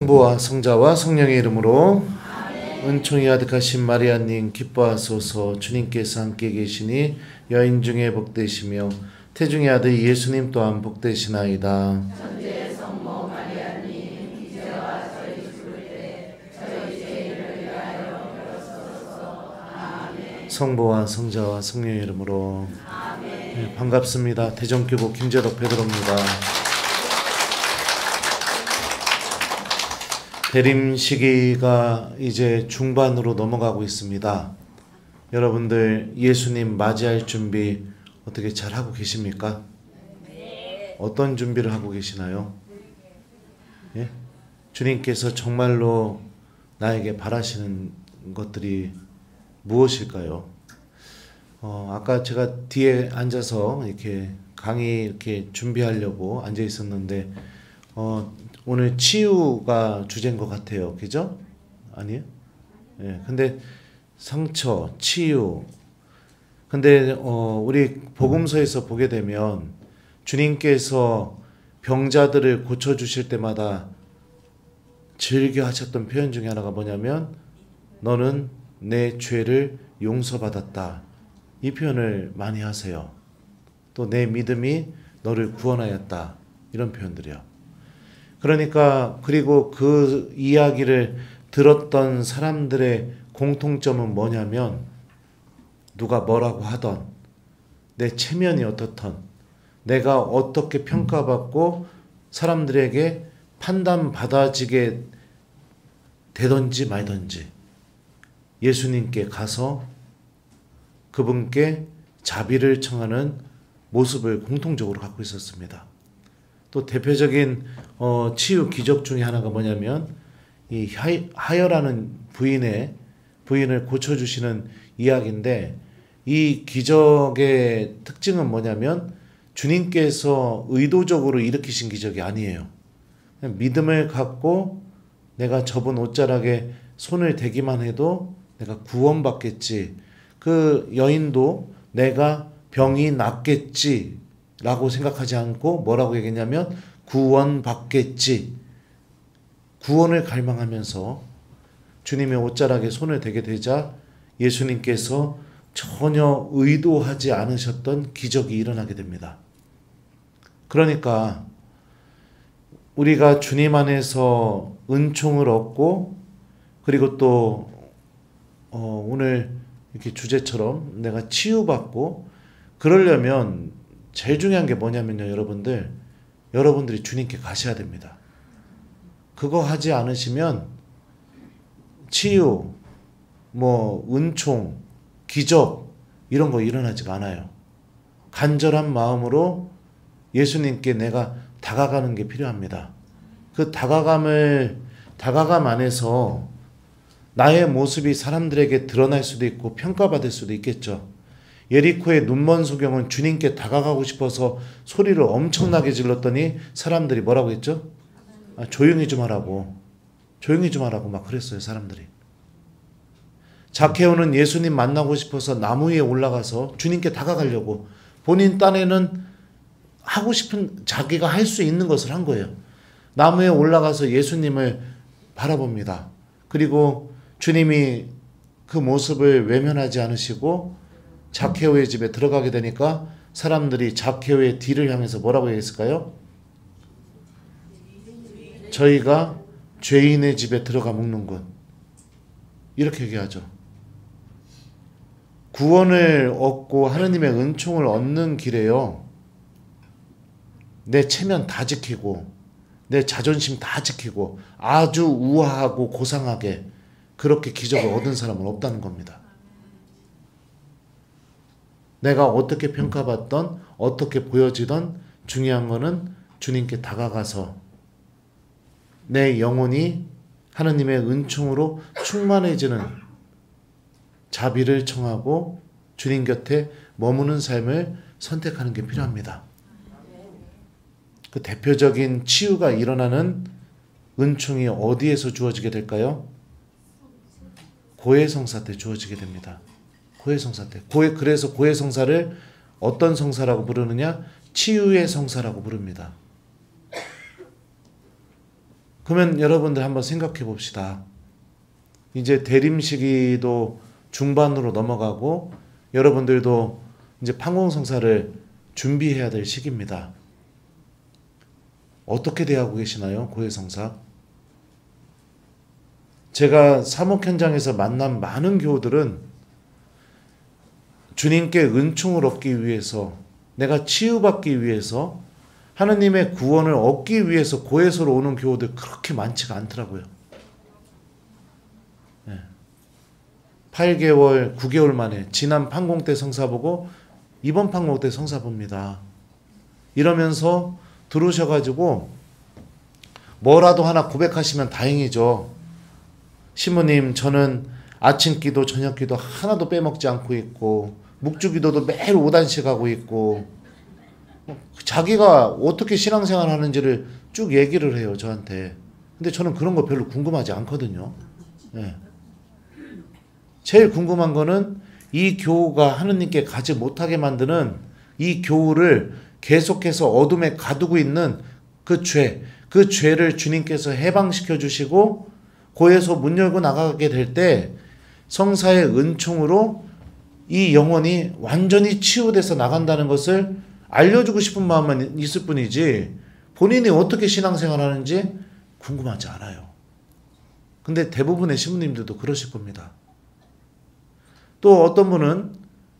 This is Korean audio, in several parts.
성부와 성자와 성령의 이름으로 은총이 가득하신 마리아님 기뻐하소서. 주님께서 함께 계시니 여인 중에 복되시며 태중의 아들 예수님 또한 복되시나이다. 천주의 성모 마리아님 이제와 저희 죽을 때 저희 죄인을 위하여 빌어주소서. 아멘. 성부와 성자와 성령의 이름으로 아멘. 네, 반갑습니다. 대전교구 김재덕 베드로입니다. 대림 시기가 이제 중반으로 넘어가고 있습니다. 여러분들 예수님 맞이할 준비 어떻게 잘 하고 계십니까? 어떤 준비를 하고 계시나요? 예? 주님께서 정말로 나에게 바라시는 것들이 무엇일까요? 아까 제가 뒤에 앉아서 이렇게 강의 이렇게 준비하려고 앉아 있었는데 오늘 치유가 주제인 것 같아요. 그죠? 아니에요? 예. 근데 상처, 치유. 근데 우리 복음서에서 보게 되면 주님께서 병자들을 고쳐 주실 때마다 즐겨 하셨던 표현 중에 하나가 뭐냐면 너는 내 죄를 용서받았다. 이 표현을 많이 하세요. 또 내 믿음이 너를 구원하였다. 이런 표현들이요. 그러니까 그리고 그 이야기를 들었던 사람들의 공통점은 뭐냐면 누가 뭐라고 하던 내 체면이 어떻던 내가 어떻게 평가받고 사람들에게 판단받아지게 되든지 말든지 예수님께 가서 그분께 자비를 청하는 모습을 공통적으로 갖고 있었습니다. 또 대표적인 치유 기적 중에 하나가 뭐냐면 이 하여라는 부인을 고쳐주시는 이야기인데 이 기적의 특징은 뭐냐면 주님께서 의도적으로 일으키신 기적이 아니에요. 그냥 믿음을 갖고 내가 접은 옷자락에 손을 대기만 해도 내가 구원받겠지. 그 여인도 내가 병이 낫겠지 라고 생각하지 않고 뭐라고 얘기했냐면 구원받겠지. 구원을 갈망하면서 주님의 옷자락에 손을 대게 되자 예수님께서 전혀 의도하지 않으셨던 기적이 일어나게 됩니다. 그러니까 우리가 주님 안에서 은총을 얻고 그리고 또 오늘 이렇게 주제처럼 내가 치유받고 그러려면 제일 중요한 게 뭐냐면요, 여러분들이 주님께 가셔야 됩니다. 그거 하지 않으시면 치유, 은총, 기적 이런 거 일어나지가 않아요. 간절한 마음으로 예수님께 내가 다가가는 게 필요합니다. 그 다가감 안에서 나의 모습이 사람들에게 드러날 수도 있고 평가받을 수도 있겠죠. 예리코의 눈먼 소경은 주님께 다가가고 싶어서 소리를 엄청나게 질렀더니 사람들이 뭐라고 했죠? 조용히 좀 하라고 막 그랬어요, 사람들이. 자케오는 예수님 만나고 싶어서 나무 위에 올라가서 주님께 다가가려고 본인 딴에는 하고 싶은 자기가 할 수 있는 것을 한 거예요. 나무에 올라가서 예수님을 바라봅니다. 그리고 주님이 그 모습을 외면하지 않으시고 자케오의 집에 들어가게 되니까 사람들이 자케오의 뒤를 향해서 뭐라고 했을까요? 저희가 죄인의 집에 들어가 묵는군. 이렇게 얘기하죠. 구원을 얻고 하느님의 은총을 얻는 길에요. 내 체면 다 지키고 내 자존심 다 지키고 아주 우아하고 고상하게 그렇게 기적을 얻은 사람은 없다는 겁니다. 내가 어떻게 평가받던 어떻게 보여지던 중요한 거는 주님께 다가가서 내 영혼이 하느님의 은총으로 충만해지는 자비를 청하고 주님 곁에 머무는 삶을 선택하는 게 필요합니다. 그 대표적인 치유가 일어나는 은총이 어디에서 주어지게 될까요? 고해성사 때 주어지게 됩니다. 고해성사 때. 그래서 고해성사를 어떤 성사라고 부르느냐? 치유의 성사라고 부릅니다. 그러면 여러분들 한번 생각해 봅시다. 이제 대림 시기도 중반으로 넘어가고 여러분들도 이제 판공성사를 준비해야 될 시기입니다. 어떻게 대하고 계시나요? 고해성사. 제가 사목 현장에서 만난 많은 교우들은 주님께 은총을 얻기 위해서, 내가 치유받기 위해서, 하느님의 구원을 얻기 위해서 고해소로 오는 교우들 그렇게 많지가 않더라고요. 8개월, 9개월 만에 지난 판공 때 성사 보고 이번 판공 때 성사 봅니다. 이러면서 들어오셔가지고 뭐라도 하나 고백하시면 다행이죠. 시모님, 저는 아침 기도, 저녁 기도 하나도 빼먹지 않고 있고 묵주 기도도 매일 5단씩 하고 있고, 자기가 어떻게 신앙생활 하는지를 쭉 얘기를 해요, 저한테. 근데 저는 그런 거 별로 궁금하지 않거든요. 네. 제일 궁금한 거는 이 교우가 하느님께 가지 못하게 만드는 이 교우를 계속해서 어둠에 가두고 있는 그 죄를 주님께서 해방시켜 주시고 고해소 문 열고 나가게 될 때 성사의 은총으로 이 영혼이 완전히 치유돼서 나간다는 것을 알려주고 싶은 마음만 있을 뿐이지 본인이 어떻게 신앙생활 하는지 궁금하지 않아요. 근데 대부분의 신부님들도 그러실 겁니다. 또 어떤 분은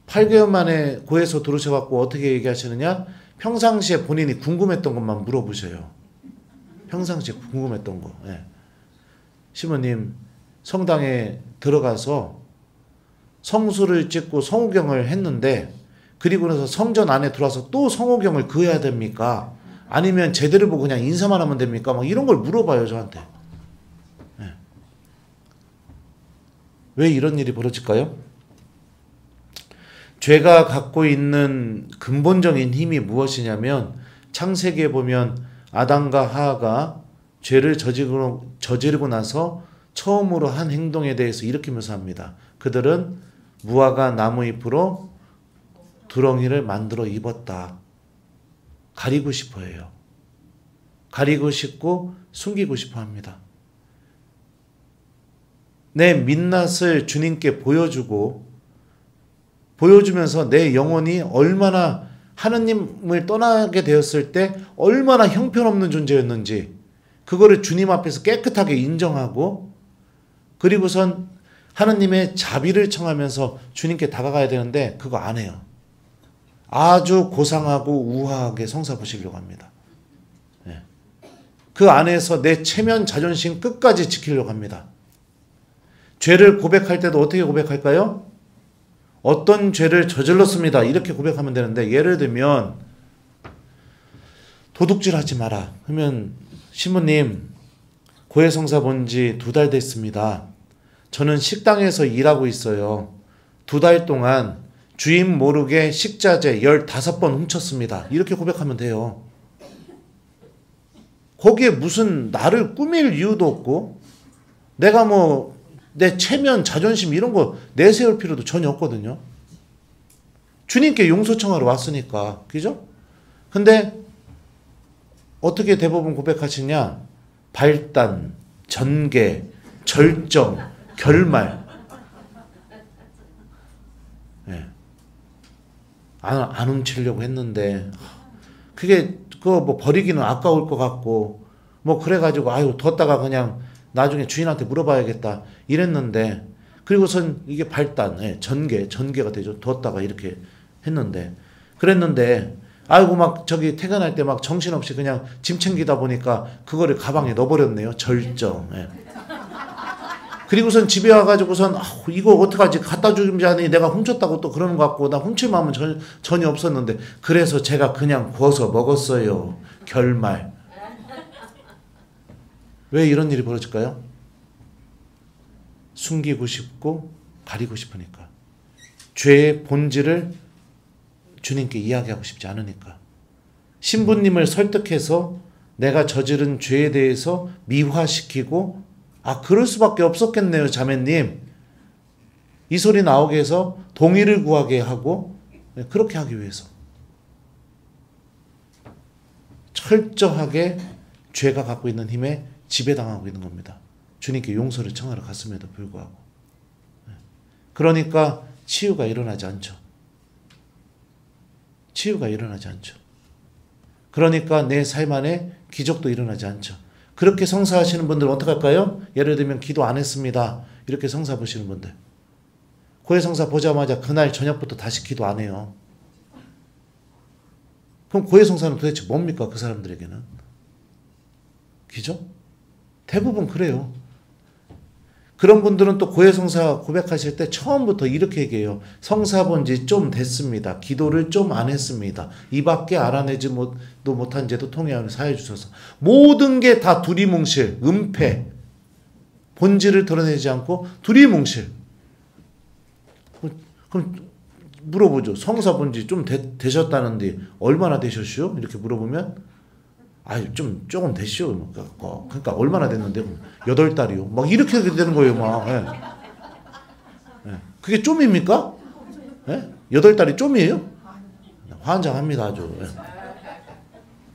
8개월 만에 고해소 들어오셔갖고 어떻게 얘기하시느냐? 평상시에 본인이 궁금했던 것만 물어보셔요. 평상시에 궁금했던 거. 네. 시모님, 성당에 들어가서 성수를 찍고 성호경을 했는데 그리고 나서 성전 안에 들어와서 또 성호경을 그어야 됩니까? 아니면 제대로 보고 그냥 인사만 하면 됩니까? 막 이런 걸 물어봐요, 저한테. 네. 왜 이런 일이 벌어질까요? 죄가 갖고 있는 근본적인 힘이 무엇이냐면 창세기에 보면 아담과 하하가 죄를 저지르고 나서 처음으로 한 행동에 대해서 이렇게 묘사합니다. 그들은 무화과 나무잎으로 두렁이를 만들어 입었다. 가리고 싶어 해요. 가리고 싶고 숨기고 싶어 합니다. 내 민낯을 주님께 보여주면서 내 영혼이 얼마나 하느님을 떠나게 되었을 때 얼마나 형편없는 존재였는지 그거를 주님 앞에서 깨끗하게 인정하고 그리고선 하느님의 자비를 청하면서 주님께 다가가야 되는데 그거 안 해요. 아주 고상하고 우아하게 성사 보시려고 합니다. 네. 그 안에서 내 체면 자존심 끝까지 지키려고 합니다. 죄를 고백할 때도 어떻게 고백할까요? 어떤 죄를 저질렀습니다. 이렇게 고백하면 되는데 예를 들면 도둑질하지 마라. 그러면 신부님 고해성사 본 지 2달 됐습니다. 저는 식당에서 일하고 있어요. 2달 동안 주인 모르게 식자재 15번 훔쳤습니다. 이렇게 고백하면 돼요. 거기에 무슨 나를 꾸밀 이유도 없고 내가 뭐 내 체면, 자존심 이런 거 내세울 필요도 전혀 없거든요. 주님께 용서 청하러 왔으니까. 그죠? 근데 어떻게 대부분 고백하시냐? 발단, 전개, 절정, 결말. 네. 안 훔치려고 했는데 그게 그거 뭐 버리기는 아까울 것 같고 뭐 그래가지고 아유 뒀다가 그냥 나중에 주인한테 물어봐야겠다 이랬는데 그리고선 이게 발단, 전개가 되죠. 뒀다가 이렇게 했는데 그랬는데 아이고 막 저기 퇴근할 때 막 정신없이 그냥 짐 챙기다 보니까 그거를 가방에 넣어버렸네요. 절정. 예. 그리고선 집에 와가지고선 이거 어떡하지 갖다 주지 않으니 내가 훔쳤다고 또 그러는 것 같고 나 훔칠 마음은 전혀 없었는데 그래서 제가 그냥 구워서 먹었어요. 결말. 왜 이런 일이 벌어질까요? 숨기고 싶고 가리고 싶으니까. 죄의 본질을 주님께 이야기하고 싶지 않으니까. 신부님을 설득해서 내가 저지른 죄에 대해서 미화시키고 그럴 수밖에 없었겠네요, 자매님. 이 소리 나오게 해서 동의를 구하게 하고 그렇게 하기 위해서. 철저하게 죄가 갖고 있는 힘에 지배당하고 있는 겁니다. 주님께 용서를 청하러 갔음에도 불구하고. 그러니까 치유가 일어나지 않죠. 치유가 일어나지 않죠. 그러니까 내 삶 안에 기적도 일어나지 않죠. 그렇게 성사하시는 분들은 어떻게 할까요? 예를 들면 기도 안 했습니다. 이렇게 성사 보시는 분들. 고해 성사 보자마자 그날 저녁부터 다시 기도 안 해요. 그럼 고해 성사는 도대체 뭡니까? 그 사람들에게는. 기죠? 대부분 그래요. 그런 분들은 또 고해 성사 고백하실 때 처음부터 이렇게 얘기해요. 성사 본 지 좀 됐습니다. 기도를 좀 안 했습니다. 이밖에 알아내지 못한 죄도 통회하는 사해 주셔서. 모든 게 다 두리뭉실, 은폐, 본질을 드러내지 않고 두리뭉실. 그럼 물어보죠. 성사 본 지 좀 되셨다는데 얼마나 되셨슈? 이렇게 물어보면 조금 됐슈. 그러니까 얼마나 됐는데? 8달이요. 막 이렇게 되는 거예요. 막. 예. 그게 좀입니까? 예? 8달이 좀이에요? 환장합니다. 아주. 예.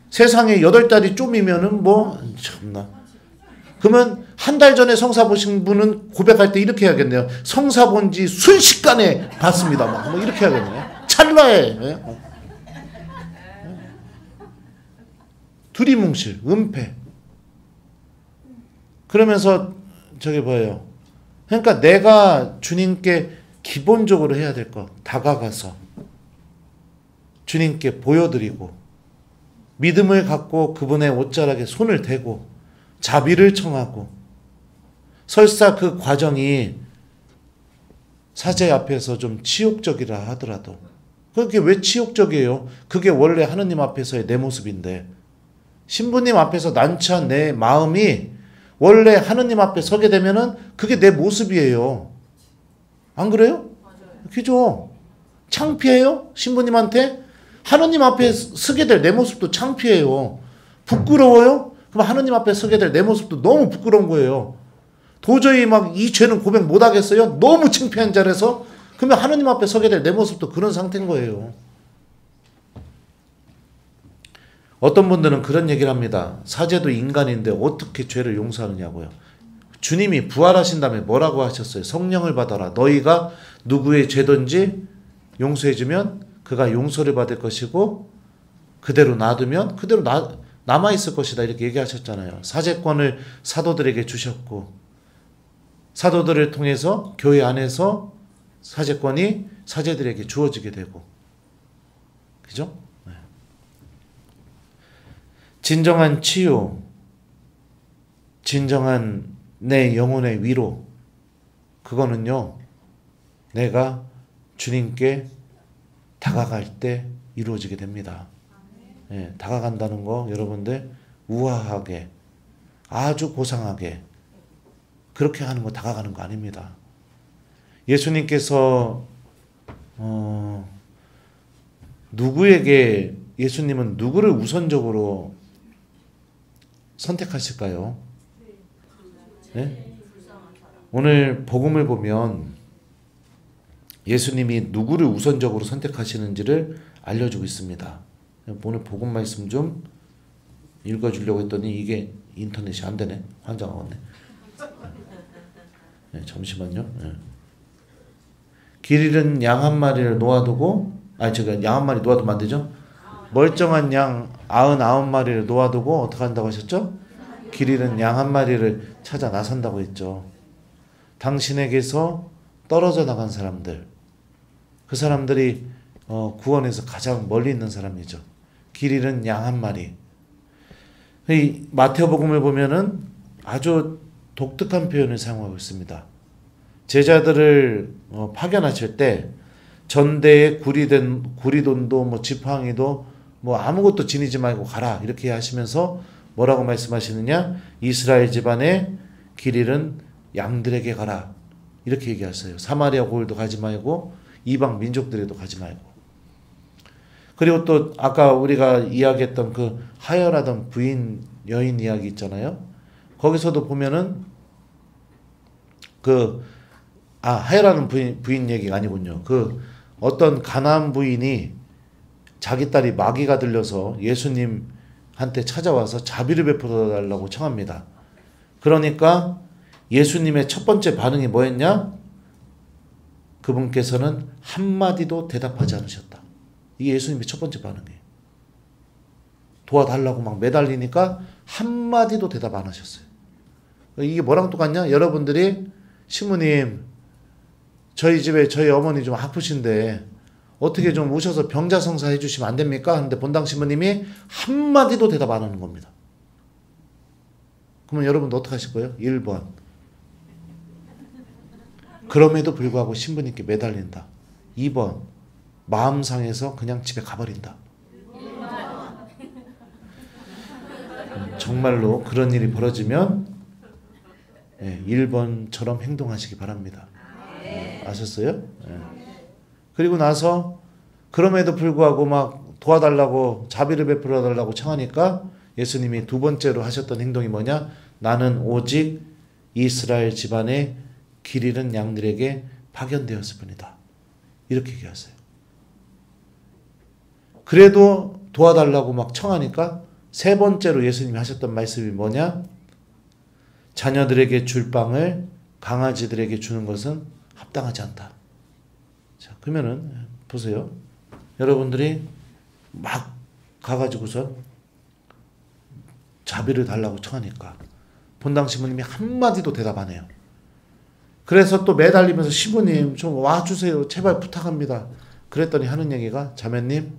세상에 8달이 좀이면은 참나. 그러면 한 달 전에 성사 보신 분은 고백할 때 이렇게 해야겠네요. 성사 본 지 순식간에 봤습니다. 막 이렇게 해야겠네요. 찰나에. 예? 두리뭉실, 은폐. 그러면서 저기 뭐예요? 그러니까 내가 주님께 기본적으로 해야 될 것, 다가가서 주님께 보여드리고 믿음을 갖고 그분의 옷자락에 손을 대고 자비를 청하고 설사 그 과정이 사제 앞에서 좀 치욕적이라 하더라도 그게 왜 치욕적이에요? 그게 원래 하느님 앞에서의 내 모습인데 신부님 앞에서 난처한 내 마음이 원래 하느님 앞에 서게 되면은 그게 내 모습이에요. 안 그래요? 그죠? 창피해요? 신부님한테? 하느님 앞에 서게 될 내 모습도 창피해요. 부끄러워요? 그럼 하느님 앞에 서게 될 내 모습도 너무 부끄러운 거예요. 도저히 막 이 죄는 고백 못 하겠어요? 너무 창피한 자리에서? 그러면 하느님 앞에 서게 될 내 모습도 그런 상태인 거예요. 어떤 분들은 그런 얘기를 합니다. 사제도 인간인데 어떻게 죄를 용서하느냐고요. 주님이 부활하신 다음에 뭐라고 하셨어요? 성령을 받아라. 너희가 누구의 죄든지 용서해주면 그가 용서를 받을 것이고 그대로 놔두면 그대로 남아있을 것이다. 이렇게 얘기하셨잖아요. 사제권을 사도들에게 주셨고 사도들을 통해서 교회 안에서 사제권이 사제들에게 주어지게 되고 그죠? 진정한 치유, 진정한 내 영혼의 위로, 그거는요, 내가 주님께 다가갈 때 이루어지게 됩니다. 예, 다가간다는 거 여러분들 우아하게, 아주 고상하게 그렇게 하는 거 다가가는 거 아닙니다. 예수님께서 예수님은 누구를 우선적으로 선택하실까요? 네? 오늘 복음을 보면 예수님이 누구를 우선적으로 선택하시는지를 알려주고 있습니다. 오늘 복음 말씀 좀 읽어주려고 했더니 이게 인터넷이 안 되네. 환장하겠네. 네, 잠시만요. 네. 길 잃은 양 한 마리를 놓아두고 양 한 마리 놓아두면 안 되죠? 멀쩡한 양 99마리를 놓아두고 어떻게 한다고 하셨죠? 길 잃은 양 한 마리를 찾아 나선다고 했죠. 당신에게서 떨어져 나간 사람들, 그 사람들이 구원에서 가장 멀리 있는 사람이죠. 길 잃은 양 한 마리. 이 마태복음을 보면은 아주 독특한 표현을 사용하고 있습니다. 제자들을 파견하실 때 전대에 구리돈도 지팡이도 아무것도 지니지 말고 가라 이렇게 하시면서 뭐라고 말씀하시느냐? 이스라엘 집안에 길 잃은 양들에게 가라 이렇게 얘기하세요. 사마리아 고을도 가지 말고 이방 민족들에도 가지 말고. 그리고 또 아까 우리가 이야기했던 그 하혈하던 여인 이야기 있잖아요. 거기서도 보면은 하혈하는 부인 얘기가 아니군요. 어떤 가나안 부인이 자기 딸이 마귀가 들려서 예수님한테 찾아와서 자비를 베풀어 달라고 청합니다. 그러니까 예수님의 첫 번째 반응이 뭐였냐? 그분께서는 한마디도 대답하지 않으셨다. 이게 예수님의 첫 번째 반응이에요. 도와달라고 막 매달리니까 한마디도 대답 안 하셨어요. 이게 뭐랑 똑같냐? 여러분들이 신부님, 저희 집에 저희 어머니 좀 아프신데 어떻게 좀 오셔서 병자성사 해주시면 안 됩니까? 하는데 본당 신부님이 한마디도 대답 안 하는 겁니다. 그러면 여러분도 어떻게 하실 거예요? 1번. 그럼에도 불구하고 신부님께 매달린다. 2번. 마음 상해서 그냥 집에 가버린다. 정말로 그런 일이 벌어지면 1번처럼 행동하시기 바랍니다. 아셨어요? 그리고 나서 그럼에도 불구하고 막 도와달라고 자비를 베풀어 달라고 청하니까 예수님이 두 번째로 하셨던 행동이 뭐냐? 나는 오직 이스라엘 집안의 길 잃은 양들에게 파견되었을 뿐이다. 이렇게 얘기하세요. 그래도 도와달라고 막 청하니까 세 번째로 예수님이 하셨던 말씀이 뭐냐? 자녀들에게 줄 빵을 강아지들에게 주는 것은 합당하지 않다. 자, 그러면은 보세요. 여러분들이 막 가가지고서 자비를 달라고 청하니까 본당 신부님이 한마디도 대답 안 해요. 그래서 또 매달리면서 신부님 좀 와주세요. 제발 부탁합니다. 그랬더니 하는 얘기가 자매님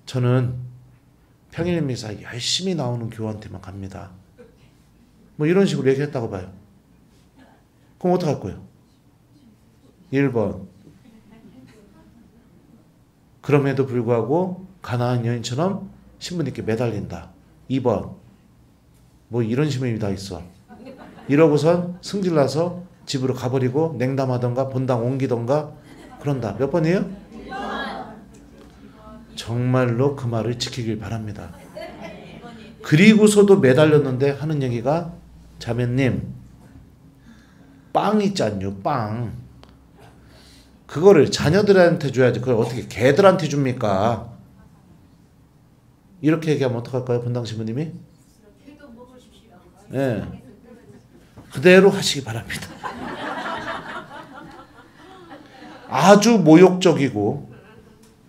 저는 평일 미사 열심히 나오는 교우한테만 갑니다. 뭐 이런 식으로 얘기했다고 봐요. 그럼 어떡할 거예요? 1번. 그럼에도 불구하고 가나안 여인처럼 신부님께 매달린다. 2번. 뭐 이런 신부님이 다 있어. 이러고선 승질나서 집으로 가버리고 냉담하던가 본당 옮기던가 그런다. 몇 번이에요? 정말로 그 말을 지키길 바랍니다. 그리고서도 매달렸는데 하는 얘기가 자매님 빵 있잖요. 빵. 그거를 자녀들한테 줘야지 그걸 어떻게 개들한테 줍니까? 이렇게 얘기하면 어떡할까요? 본당 신부님이? 네. 그대로 하시기 바랍니다. 아주 모욕적이고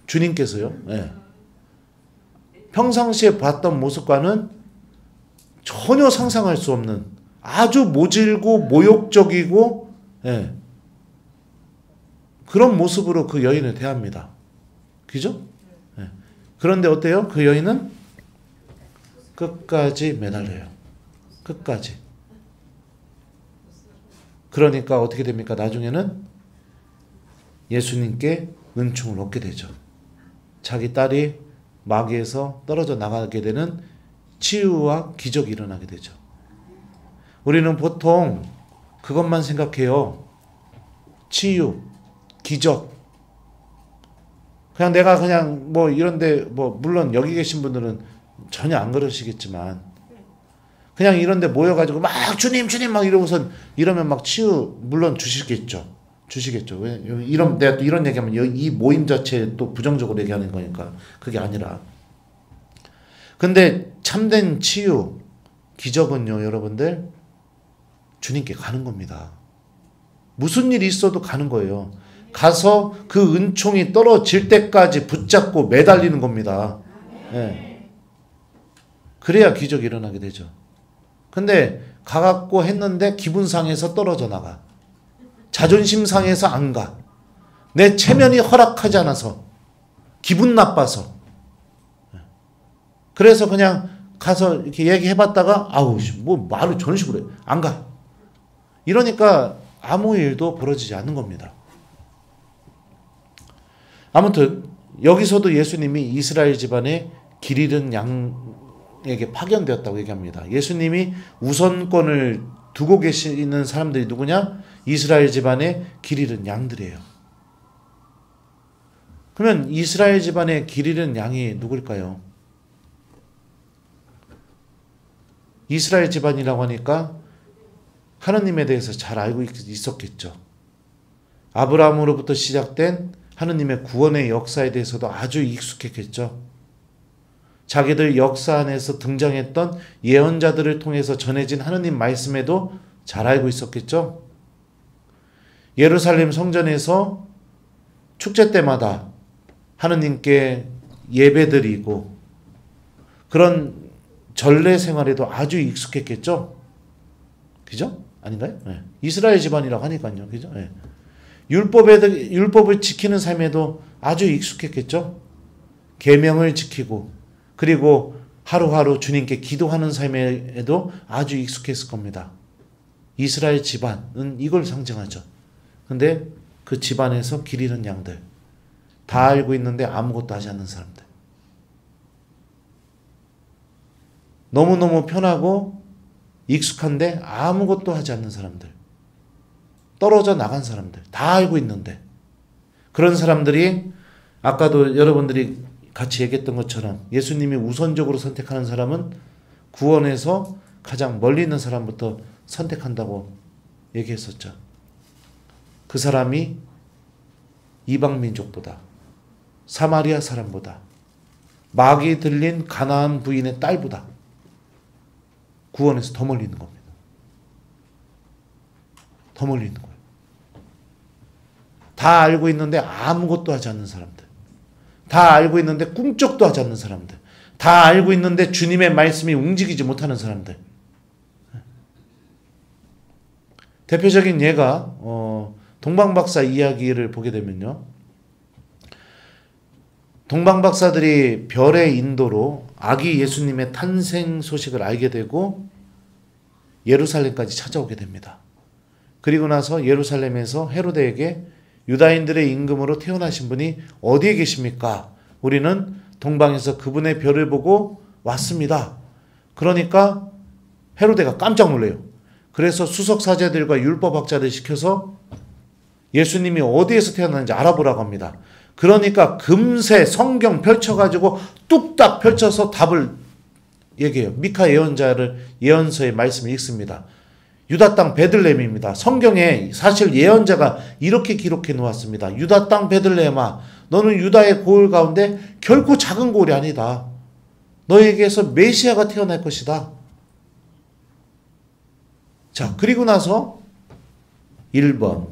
주님께서요. 네. 평상시에 봤던 모습과는 전혀 상상할 수 없는 아주 모질고 모욕적이고 네. 그런 모습으로 그 여인을 대합니다. 그죠? 네. 그런데 어때요? 그 여인은 끝까지 매달려요. 끝까지. 그러니까 어떻게 됩니까? 나중에는 예수님께 은총을 얻게 되죠. 자기 딸이 마귀에서 떨어져 나가게 되는 치유와 기적이 일어나게 되죠. 우리는 보통 그것만 생각해요. 치유, 기적. 그냥 내가 그냥 뭐 이런데 뭐 물론 여기 계신 분들은 전혀 안 그러시겠지만 그냥 이런데 모여가지고 막 주님 막 이러고선 이러면 막 치유 물론 주시겠죠. 왜 이런 내가 또 이런 얘기하면 이 모임 자체에 또 부정적으로 얘기하는 거니까 그게 아니라. 근데 참된 치유, 기적은요, 여러분들 주님께 가는 겁니다. 무슨 일이 있어도 가는 거예요. 가서 그 은총이 떨어질 때까지 붙잡고 매달리는 겁니다. 네. 그래야 기적이 일어나게 되죠. 근데 가갖고 했는데 기분 상해서 떨어져 나가. 자존심 상해서 안 가. 내 체면이 허락하지 않아서. 기분 나빠서. 그래서 그냥 가서 이렇게 얘기해봤다가 아우 뭐 말을 저런 식으로 해. 안 가. 이러니까 아무 일도 벌어지지 않는 겁니다. 아무튼 여기서도 예수님이 이스라엘 집안에 길 잃은 양에게 파견되었다고 얘기합니다. 예수님이 우선권을 두고 계시는 사람들이 누구냐? 이스라엘 집안의 길 잃은 양들이에요. 그러면 이스라엘 집안의 길 잃은 양이 누굴까요? 이스라엘 집안이라고 하니까 하느님에 대해서 잘 알고 있었겠죠. 아브라함으로부터 시작된 하느님의 구원의 역사에 대해서도 아주 익숙했겠죠. 자기들 역사 안에서 등장했던 예언자들을 통해서 전해진 하느님 말씀에도 잘 알고 있었겠죠. 예루살렘 성전에서 축제 때마다 하느님께 예배드리고 그런 전례 생활에도 아주 익숙했겠죠. 그죠? 아닌가요? 네. 이스라엘 집안이라고 하니까요. 그죠? 네. 율법을 지키는 삶에도 아주 익숙했겠죠. 계명을 지키고 그리고 하루하루 주님께 기도하는 삶에도 아주 익숙했을 겁니다. 이스라엘 집안은 이걸 상징하죠. 근데 그 집안에서 길 잃은 양들, 다 알고 있는데 아무것도 하지 않는 사람들, 너무너무 편하고 익숙한데 아무것도 하지 않는 사람들, 떨어져 나간 사람들, 다 알고 있는데 그런 사람들이 아까도 여러분들이 같이 얘기했던 것처럼 예수님이 우선적으로 선택하는 사람은 구원에서 가장 멀리 있는 사람부터 선택한다고 얘기했었죠. 그 사람이 이방 민족보다, 사마리아 사람보다, 막이 들린 가나안 부인의 딸보다 구원에서 더 멀리 있는 겁니다. 더 멀리 있는 거예요. 다 알고 있는데 아무것도 하지 않는 사람들, 다 알고 있는데 꿈쩍도 하지 않는 사람들, 다 알고 있는데 주님의 말씀이 움직이지 못하는 사람들. 대표적인 예가 동방박사 이야기를 보게 되면요, 동방박사들이 별의 인도로 아기 예수님의 탄생 소식을 알게 되고 예루살렘까지 찾아오게 됩니다. 그리고 나서 예루살렘에서 헤로데에게 유다인들의 임금으로 태어나신 분이 어디에 계십니까? 우리는 동방에서 그분의 별을 보고 왔습니다. 그러니까 헤로데가 깜짝 놀래요. 그래서 수석사제들과 율법학자들 시켜서 예수님이 어디에서 태어났는지 알아보라고 합니다. 그러니까 금세 성경 펼쳐가지고 뚝딱 펼쳐서 답을 얘기해요. 미카 예언서의 말씀을 읽습니다. 유다 땅 베들레헴입니다. 성경에 사실 예언자가 이렇게 기록해 놓았습니다. 유다 땅 베들레헴아, 너는 유다의 고을 가운데 결코 작은 고을이 아니다. 너에게서 메시아가 태어날 것이다. 자, 그리고 나서 1번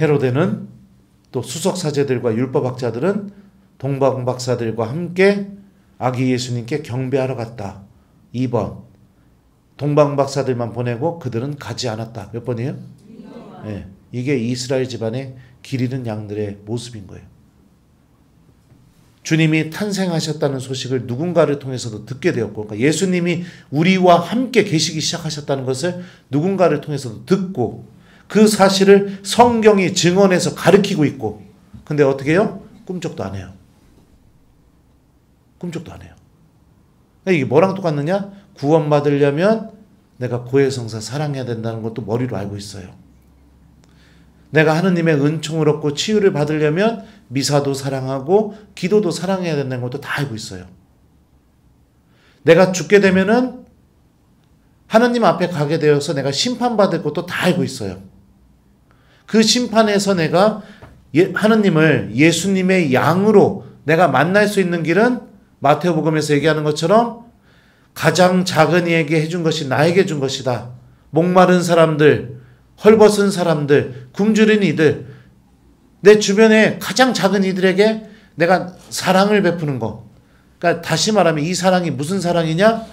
헤로데는 또 수석사제들과 율법학자들은 동방박사들과 함께 아기 예수님께 경배하러 갔다. 2번 동방박사들만 보내고 그들은 가지 않았다. 몇 번이에요? 네, 이게 이스라엘 집안의 길 잃은 양들의 모습인 거예요. 주님이 탄생하셨다는 소식을 누군가를 통해서도 듣게 되었고, 그러니까 예수님이 우리와 함께 계시기 시작하셨다는 것을 누군가를 통해서도 듣고 그 사실을 성경이 증언해서 가르치고 있고, 근데 어떻게 해요? 꿈쩍도 안 해요. 꿈쩍도 안 해요. 이게 뭐랑 똑같느냐? 구원받으려면 내가 고해성사 사랑해야 된다는 것도 머리로 알고 있어요. 내가 하느님의 은총을 얻고 치유를 받으려면 미사도 사랑하고 기도도 사랑해야 된다는 것도 다 알고 있어요. 내가 죽게 되면은 하느님 앞에 가게 되어서 내가 심판받을 것도 다 알고 있어요. 그 심판에서 내가 하느님을 예수님의 양으로 내가 만날 수 있는 길은 마태복음에서 얘기하는 것처럼 가장 작은 이에게 해준 것이 나에게 준 것이다. 목마른 사람들, 헐벗은 사람들, 굶주린 이들, 내 주변에 가장 작은 이들에게 내가 사랑을 베푸는 거. 그러니까 다시 말하면 이 사랑이 무슨 사랑이냐?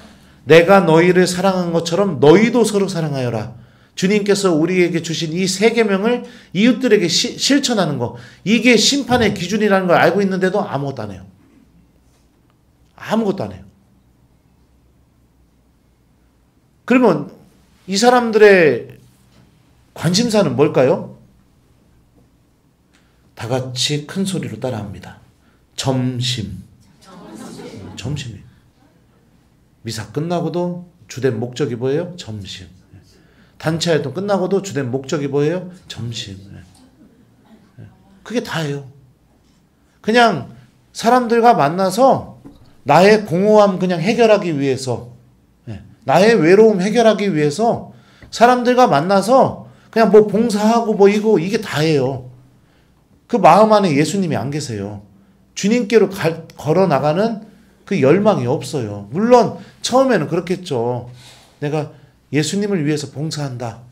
내가 너희를 사랑한 것처럼 너희도 서로 사랑하여라. 주님께서 우리에게 주신 이 세 계명을 이웃들에게 실천하는 거. 이게 심판의 기준이라는 걸 알고 있는데도 아무것도 안 해요. 아무것도 안 해요. 그러면 이 사람들의 관심사는 뭘까요? 다 같이 큰 소리로 따라합니다. 점심이에요. 미사 끝나고도 주된 목적이 뭐예요? 점심. 단체 활동 끝나고도 주된 목적이 뭐예요? 점심. 그게 다예요. 그냥 사람들과 만나서 나의 공허함 그냥 해결하기 위해서, 나의 외로움 해결하기 위해서 사람들과 만나서 그냥 뭐 봉사하고 뭐 이게 다예요. 그 마음 안에 예수님이 안 계세요. 주님께로 걸어 나가는 그 열망이 없어요. 물론 처음에는 그렇겠죠. 내가 예수님을 위해서 봉사한다.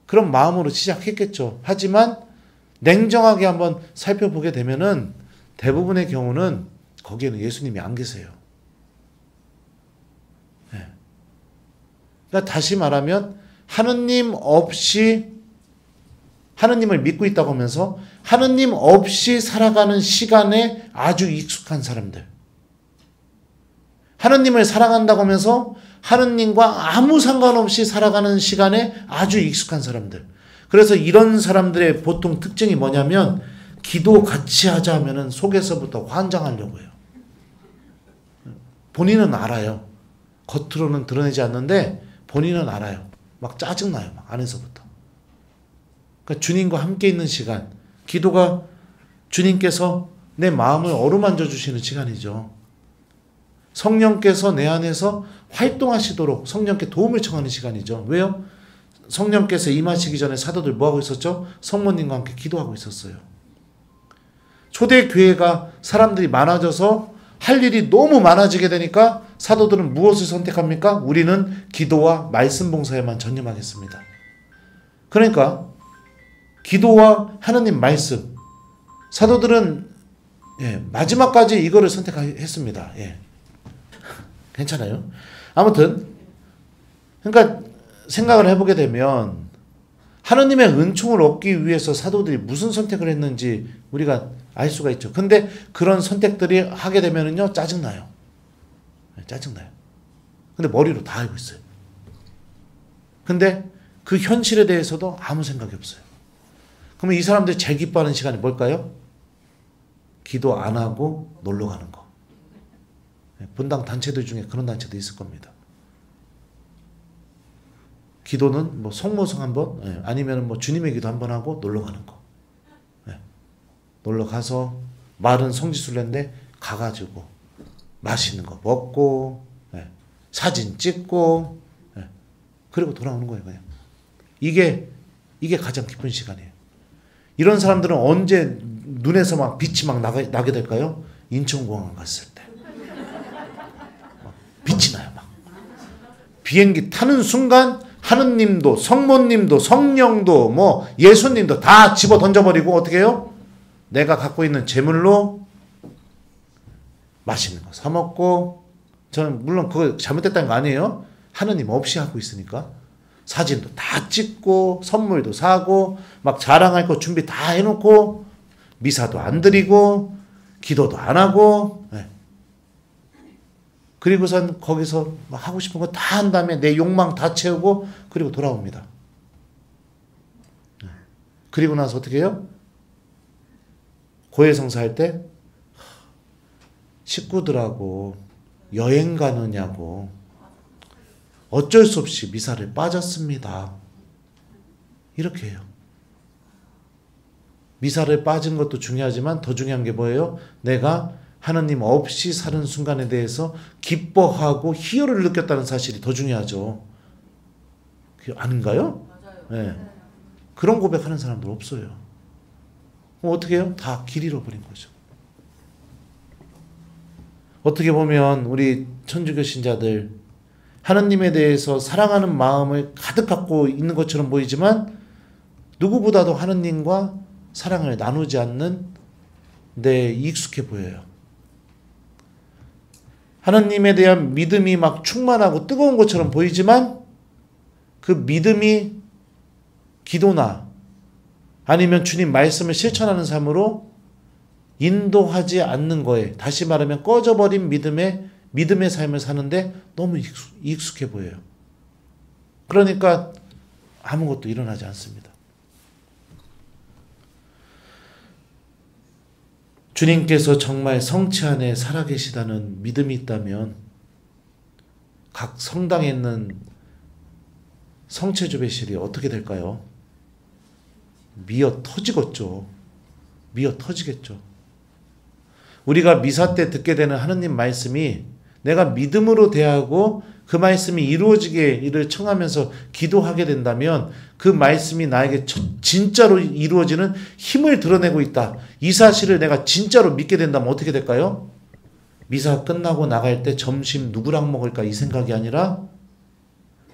그런 마음으로 시작했겠죠. 하지만 냉정하게 한번 살펴보게 되면은 대부분의 경우는 거기에는 예수님이 안 계세요. 네. 그러니까 다시 말하면 하느님 없이 하느님을 믿고 있다고 하면서 하느님 없이 살아가는 시간에 아주 익숙한 사람들. 하느님을 사랑한다고 하면서 하느님과 아무 상관없이 살아가는 시간에 아주 익숙한 사람들. 그래서 이런 사람들의 보통 특징이 뭐냐면 기도 같이 하자 하면은 속에서부터 환장하려고 해요. 본인은 알아요. 겉으로는 드러내지 않는데 본인은 알아요. 막 짜증나요. 막 안에서부터. 그러니까 주님과 함께 있는 시간. 기도가 주님께서 내 마음을 어루만져 주시는 시간이죠. 성령께서 내 안에서 활동하시도록 성령께 도움을 청하는 시간이죠. 왜요? 성령께서 임하시기 전에 사도들 뭐하고 있었죠? 성모님과 함께 기도하고 있었어요. 초대교회가 사람들이 많아져서 할 일이 너무 많아지게 되니까 사도들은 무엇을 선택합니까? 우리는 기도와 말씀 봉사에만 전념하겠습니다. 그러니까 기도와 하느님 말씀, 사도들은 마지막까지 이거를 선택했습니다. 괜찮아요. 아무튼 그러니까 생각을 해보게 되면 하느님의 은총을 얻기 위해서 사도들이 무슨 선택을 했는지 우리가 알 수가 있죠. 근데 그런 선택들이 하게 되면은요 짜증나요. 짜증나요. 근데 머리로 다 알고 있어요. 근데 그 현실에 대해서도 아무 생각이 없어요. 그러면 이 사람들이 제일 기뻐하는 시간이 뭘까요? 기도 안 하고 놀러 가는 거. 분당 단체들 중에 그런 단체도 있을 겁니다. 기도는 뭐 성모성 한번, 아니면 뭐 주님의 기도 한번 하고 놀러 가는 거. 놀러 가서 말은 성지순례인데 가가지고 맛있는 거 먹고, 사진 찍고, 그리고 돌아오는 거예요, 그냥. 이게 가장 기쁜 시간이에요. 이런 사람들은 언제 눈에서 막 빛이 막 나게 될까요? 인천공항 갔을 때. 빛이 나요, 막. 비행기 타는 순간 하느님도 성모님도 성령도 뭐 예수님도 다 집어 던져버리고 어떻게 해요? 내가 갖고 있는 재물로 맛있는 거 사 먹고, 저는 물론 그거 잘못됐다는 거 아니에요. 하느님 없이 하고 있으니까 사진도 다 찍고 선물도 사고 막 자랑할 거 준비 다 해놓고 미사도 안 드리고 기도도 안 하고, 그리고선 거기서 막 하고 싶은 거 다 한 다음에 내 욕망 다 채우고 그리고 돌아옵니다. 그리고 나서 어떻게 해요? 고해성사 할 때 식구들하고 여행 가느냐고 어쩔 수 없이 미사를 빠졌습니다. 이렇게 해요. 미사를 빠진 것도 중요하지만 더 중요한 게 뭐예요? 내가 하느님 없이 사는 순간에 대해서 기뻐하고 희열을 느꼈다는 사실이 더 중요하죠. 아닌가요? 네. 그런 고백하는 사람들 없어요. 어떻게 해요? 다 길 잃어버린 거죠. 어떻게 보면 우리 천주교 신자들 하느님에 대해서 사랑하는 마음을 가득 갖고 있는 것처럼 보이지만 누구보다도 하느님과 사랑을 나누지 않는 데 익숙해 보여요. 하느님에 대한 믿음이 막 충만하고 뜨거운 것처럼 보이지만 그 믿음이 기도나 아니면 주님 말씀을 실천하는 삶으로 인도하지 않는 거에, 다시 말하면 꺼져버린 믿음의 삶을 사는데 너무 익숙해 보여요. 그러니까 아무것도 일어나지 않습니다. 주님께서 정말 성체 안에 살아계시다는 믿음이 있다면 각 성당에 있는 성체조배실이 어떻게 될까요? 미어 터지겠죠. 미어 터지겠죠. 우리가 미사 때 듣게 되는 하느님 말씀이 내가 믿음으로 대하고 그 말씀이 이루어지기를 청하면서 기도하게 된다면 그 말씀이 나에게 진짜로 이루어지는 힘을 드러내고 있다. 이 사실을 내가 진짜로 믿게 된다면 어떻게 될까요? 미사 끝나고 나갈 때 점심 누구랑 먹을까 이 생각이 아니라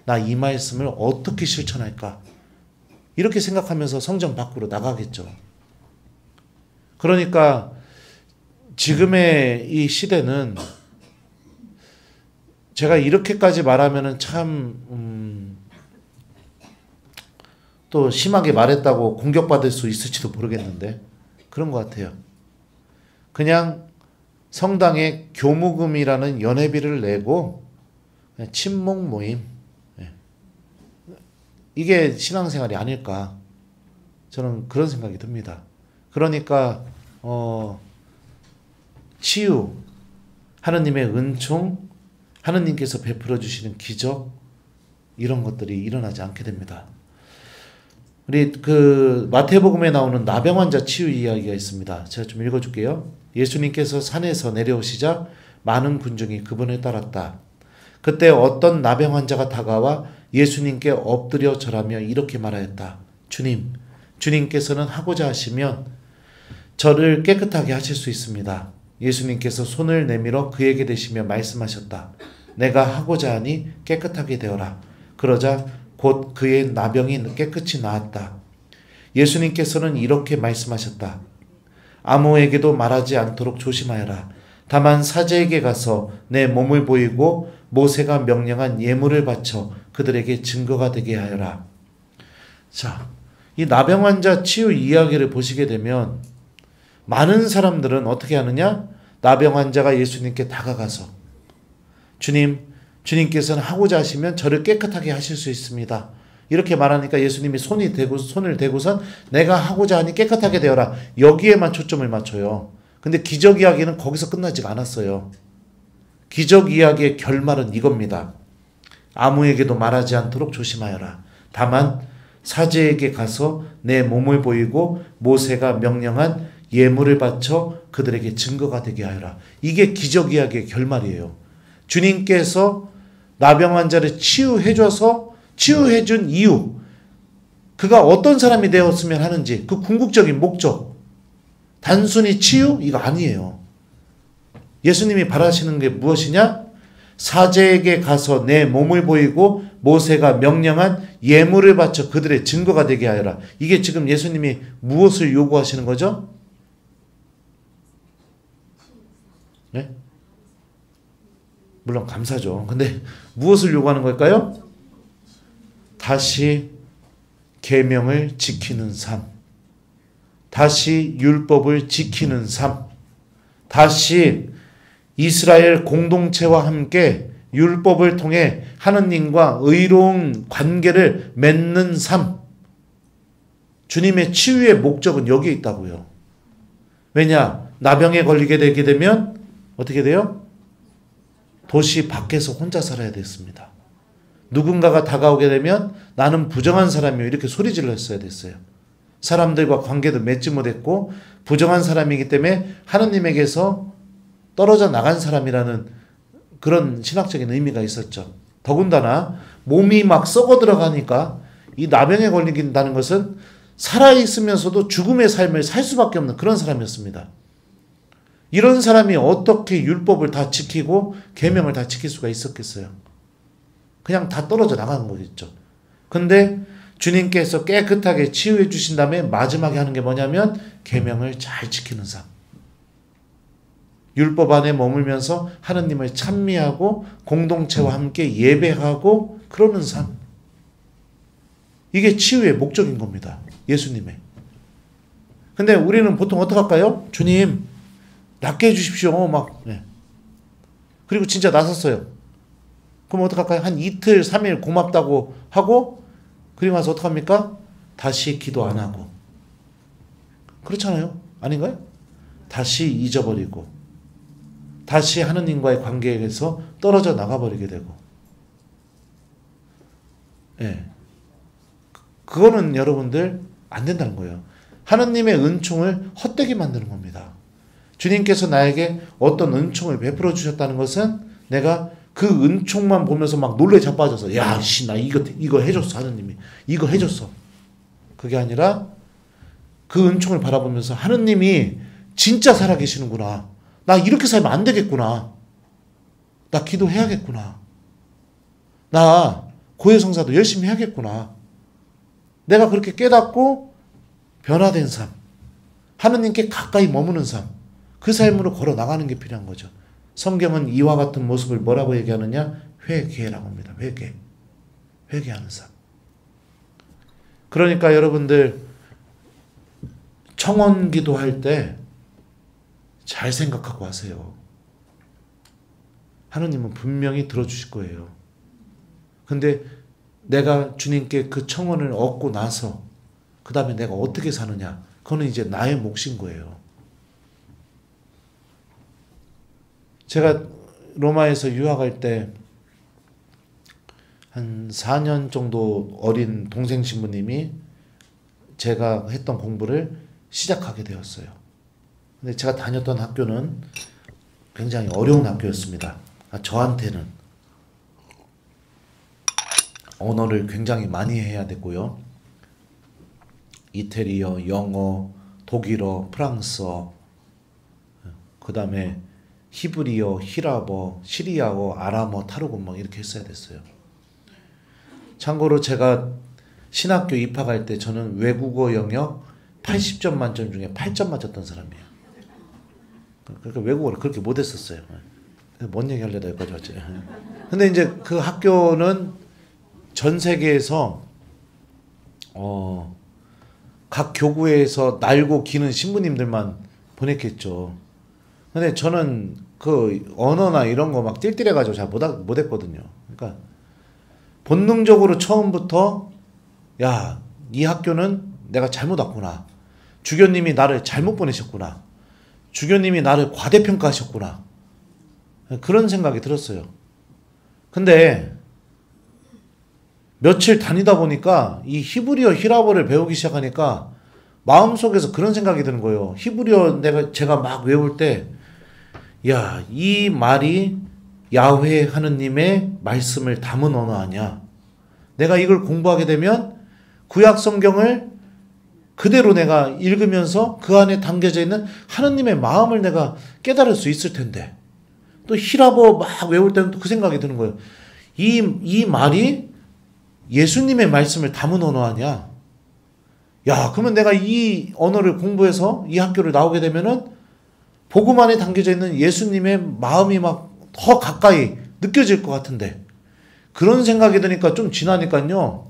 나 이 말씀을 어떻게 실천할까? 이렇게 생각하면서 성전 밖으로 나가겠죠. 그러니까 지금의 이 시대는 제가 이렇게까지 말하면은 참 또 심하게 말했다고 공격받을 수 있을지도 모르겠는데 그런 것 같아요. 그냥 성당에 교무금이라는 연회비를 내고 그냥 친목 모임, 이게 신앙생활이 아닐까 저는 그런 생각이 듭니다. 그러니까 치유, 하느님의 은총, 하느님께서 베풀어 주시는 기적, 이런 것들이 일어나지 않게 됩니다. 우리 그 마태복음에 나오는 나병 환자 치유 이야기가 있습니다. 제가 좀 읽어줄게요. 예수님께서 산에서 내려오시자 많은 군중이 그분을 따랐다. 그때 어떤 나병 환자가 다가와 예수님께 엎드려 절하며 이렇게 말하였다. 주님, 주님께서는 하고자 하시면 저를 깨끗하게 하실 수 있습니다. 예수님께서 손을 내밀어 그에게 대시며 말씀하셨다. 내가 하고자 하니 깨끗하게 되어라. 그러자 곧 그의 나병이 깨끗이 나았다. 예수님께서는 이렇게 말씀하셨다. 아무에게도 말하지 않도록 조심하여라. 다만 사제에게 가서 내 몸을 보이고 모세가 명령한 예물을 바쳐 그들에게 증거가 되게 하여라. 자, 이 나병 환자 치유 이야기를 보시게 되면 많은 사람들은 어떻게 하느냐? 나병 환자가 예수님께 다가가서 주님께서는 하고자 하시면 저를 깨끗하게 하실 수 있습니다. 이렇게 말하니까 예수님이 손을 대고선 내가 하고자 하니 깨끗하게 되어라. 여기에만 초점을 맞춰요. 근데 기적 이야기는 거기서 끝나지가 않았어요. 기적 이야기의 결말은 이겁니다. 아무에게도 말하지 않도록 조심하여라. 다만 사제에게 가서 내 몸을 보이고 모세가 명령한 예물을 바쳐 그들에게 증거가 되게 하여라. 이게 기적 이야기의 결말이에요. 주님께서 나병 환자를 치유해준 이유, 그가 어떤 사람이 되었으면 하는지 그 궁극적인 목적, 단순히 치유? 이거 아니에요. 예수님이 바라시는 게 무엇이냐? 사제에게 가서 내 몸을 보이고 모세가 명령한 예물을 바쳐 그들의 증거가 되게 하여라. 이게 지금 예수님이 무엇을 요구하시는 거죠? 네? 물론 감사죠. 근데 무엇을 요구하는 걸까요? 다시 계명을 지키는 삶, 다시 율법을 지키는 삶, 다시 이스라엘 공동체와 함께 율법을 통해 하느님과 의로운 관계를 맺는 삶. 주님의 치유의 목적은 여기에 있다고요. 왜냐? 나병에 걸리게 되게 되면 어떻게 돼요? 도시 밖에서 혼자 살아야 됐습니다. 누군가가 다가오게 되면 나는 부정한 사람이요 이렇게 소리 질렀어야 됐어요. 사람들과 관계도 맺지 못했고 부정한 사람이기 때문에 하느님에게서 떨어져 나간 사람이라는 그런 신학적인 의미가 있었죠. 더군다나 몸이 막 썩어 들어가니까 이 나병에 걸린다는 것은 살아있으면서도 죽음의 삶을 살 수밖에 없는 그런 사람이었습니다. 이런 사람이 어떻게 율법을 다 지키고 계명을 다 지킬 수가 있었겠어요? 그냥 다 떨어져 나가는 거겠죠. 근데 주님께서 깨끗하게 치유해 주신 다음에 마지막에 하는 게 뭐냐면 계명을 잘 지키는 삶. 율법 안에 머물면서 하느님을 찬미하고 공동체와 함께 예배하고 그러는 삶. 이게 치유의 목적인 겁니다. 예수님의. 근데 우리는 보통 어떡할까요? 주님 낫게 해주십시오. 막. 네. 그리고 진짜 나섰어요. 그럼 어떡할까요? 한 이틀 3일 고맙다고 하고 그리고 나서 어떡합니까? 다시 기도 안 하고. 그렇잖아요. 아닌가요? 다시 잊어버리고 다시 하느님과의 관계에서 떨어져 나가버리게 되고. 예. 그거는 여러분들 안 된다는 거예요. 하느님의 은총을 헛되게 만드는 겁니다. 주님께서 나에게 어떤 은총을 베풀어 주셨다는 것은 내가 그 은총만 보면서 막 놀래 자빠져서 야, 씨, 나 이거 해줬어. 하느님이 이거 해줬어. 그게 아니라 그 은총을 바라보면서 하느님이 진짜 살아계시는구나. 나 이렇게 살면 안 되겠구나. 나 기도해야겠구나. 나 고해성사도 열심히 해야겠구나. 내가 그렇게 깨닫고 변화된 삶, 하느님께 가까이 머무는 삶, 그 삶으로 걸어 나가는 게 필요한 거죠. 성경은 이와 같은 모습을 뭐라고 얘기하느냐? 회개라고 합니다. 회개하는 삶. 그러니까 여러분들 청원 기도할 때 잘 생각하고 하세요. 하느님은 분명히 들어주실 거예요. 근데 내가 주님께 그 청원을 얻고 나서 그 다음에 내가 어떻게 사느냐, 그거는 이제 나의 몫인 거예요. 제가 로마에서 유학할 때 한 4년 정도 어린 동생 신부님이 제가 했던 공부를 시작하게 되었어요. 근데 제가 다녔던 학교는 굉장히 어려운 학교였습니다. 저한테는 언어를 굉장히 많이 해야 됐고요. 이태리어, 영어, 독일어, 프랑스어, 그 다음에 히브리어, 히랍어, 시리아어, 아람어, 타르고뭐 이렇게 했어야 됐어요. 참고로 제가 신학교 입학할 때 저는 외국어 영역 80점 만점 중에 8점 맞았던 사람이에요. 그러니까 외국어를 그렇게 못했었어요. 뭔 얘기 하려다 여기까지 왔지. 근데 이제 그 학교는 전 세계에서 각 교구에서 날고 기는 신부님들만 보냈겠죠. 근데 저는 그 언어나 이런 거 막 띨띨해가지고 잘 못했거든요. 그러니까 본능적으로 처음부터 야, 이 학교는 내가 잘못 왔구나. 주교님이 나를 잘못 보내셨구나. 주교님이 나를 과대평가하셨구나. 그런 생각이 들었어요. 근데 며칠 다니다 보니까 이 히브리어, 히랍어를 배우기 시작하니까 마음속에서 그런 생각이 드는 거예요. 히브리어 제가 막 외울 때 야, 이 말이 야훼 하느님의 말씀을 담은 언어 아니야. 내가 이걸 공부하게 되면 구약 성경을 그대로 내가 읽으면서 그 안에 담겨져 있는 하느님의 마음을 내가 깨달을 수 있을 텐데. 또 히랍어 막 외울 때는 또 그 생각이 드는 거예요. 이 말이 예수님의 말씀을 담은 언어 아니야. 야, 그러면 내가 이 언어를 공부해서 이 학교를 나오게 되면은 복음 안에 담겨져 있는 예수님의 마음이 막 더 가까이 느껴질 것 같은데. 그런 생각이 드니까 좀 지나니까요.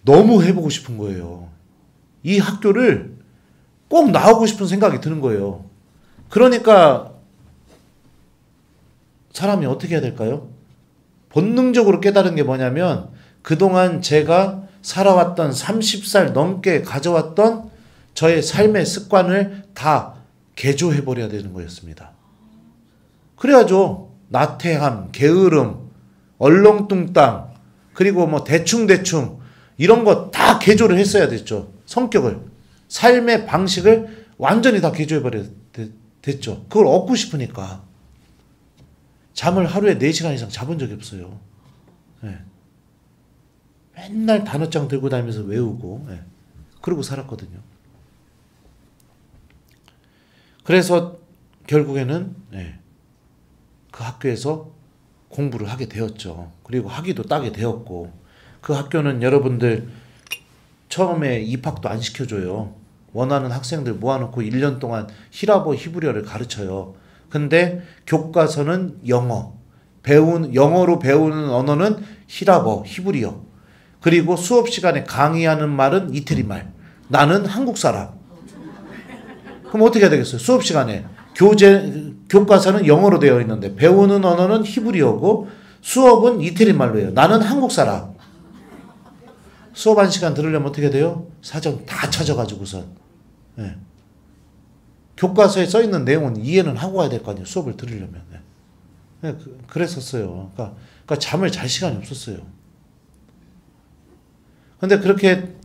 너무 해보고 싶은 거예요. 이 학교를 꼭 나오고 싶은 생각이 드는 거예요. 그러니까 사람이 어떻게 해야 될까요? 본능적으로 깨달은 게 뭐냐면 그동안 제가 살아왔던 30살 넘게 가져왔던 저의 삶의 습관을 다 개조해버려야 되는 거였습니다. 그래야죠. 나태함, 게으름, 얼렁뚱땅, 그리고 뭐 대충대충 이런 거 다 개조를 했어야 됐죠. 성격을. 삶의 방식을 완전히 다 개조해버려야 됐죠. 그걸 얻고 싶으니까. 잠을 하루에 4시간 이상 자본 적이 없어요. 네. 맨날 단어장 들고 다니면서 외우고 그러고 살았거든요. 그래서 결국에는 그 학교에서 공부를 하게 되었죠. 그리고 학위도 따게 되었고 그 학교는 여러분들 처음에 입학도 안 시켜줘요. 원하는 학생들 모아놓고 1년 동안 히랍어, 히브리어를 가르쳐요. 근데 교과서는 영어로 배우는 언어는 히랍어, 히브리어. 그리고 수업 시간에 강의하는 말은 이태리 말. 나는 한국 사람. 그럼 어떻게 해야 되겠어요? 수업 시간에 교과서는 영어로 되어 있는데 배우는 언어는 히브리어고 수업은 이태리 말로 해요. 나는 한국 사람. 수업 1시간 들으려면 어떻게 돼요? 사전 다 찾아가지고선 교과서에 써있는 내용은 이해는 하고 가야 될 거 아니에요. 수업을 들으려면. 그랬었어요. 그러니까 잠을 잘 시간이 없었어요. 근데 그렇게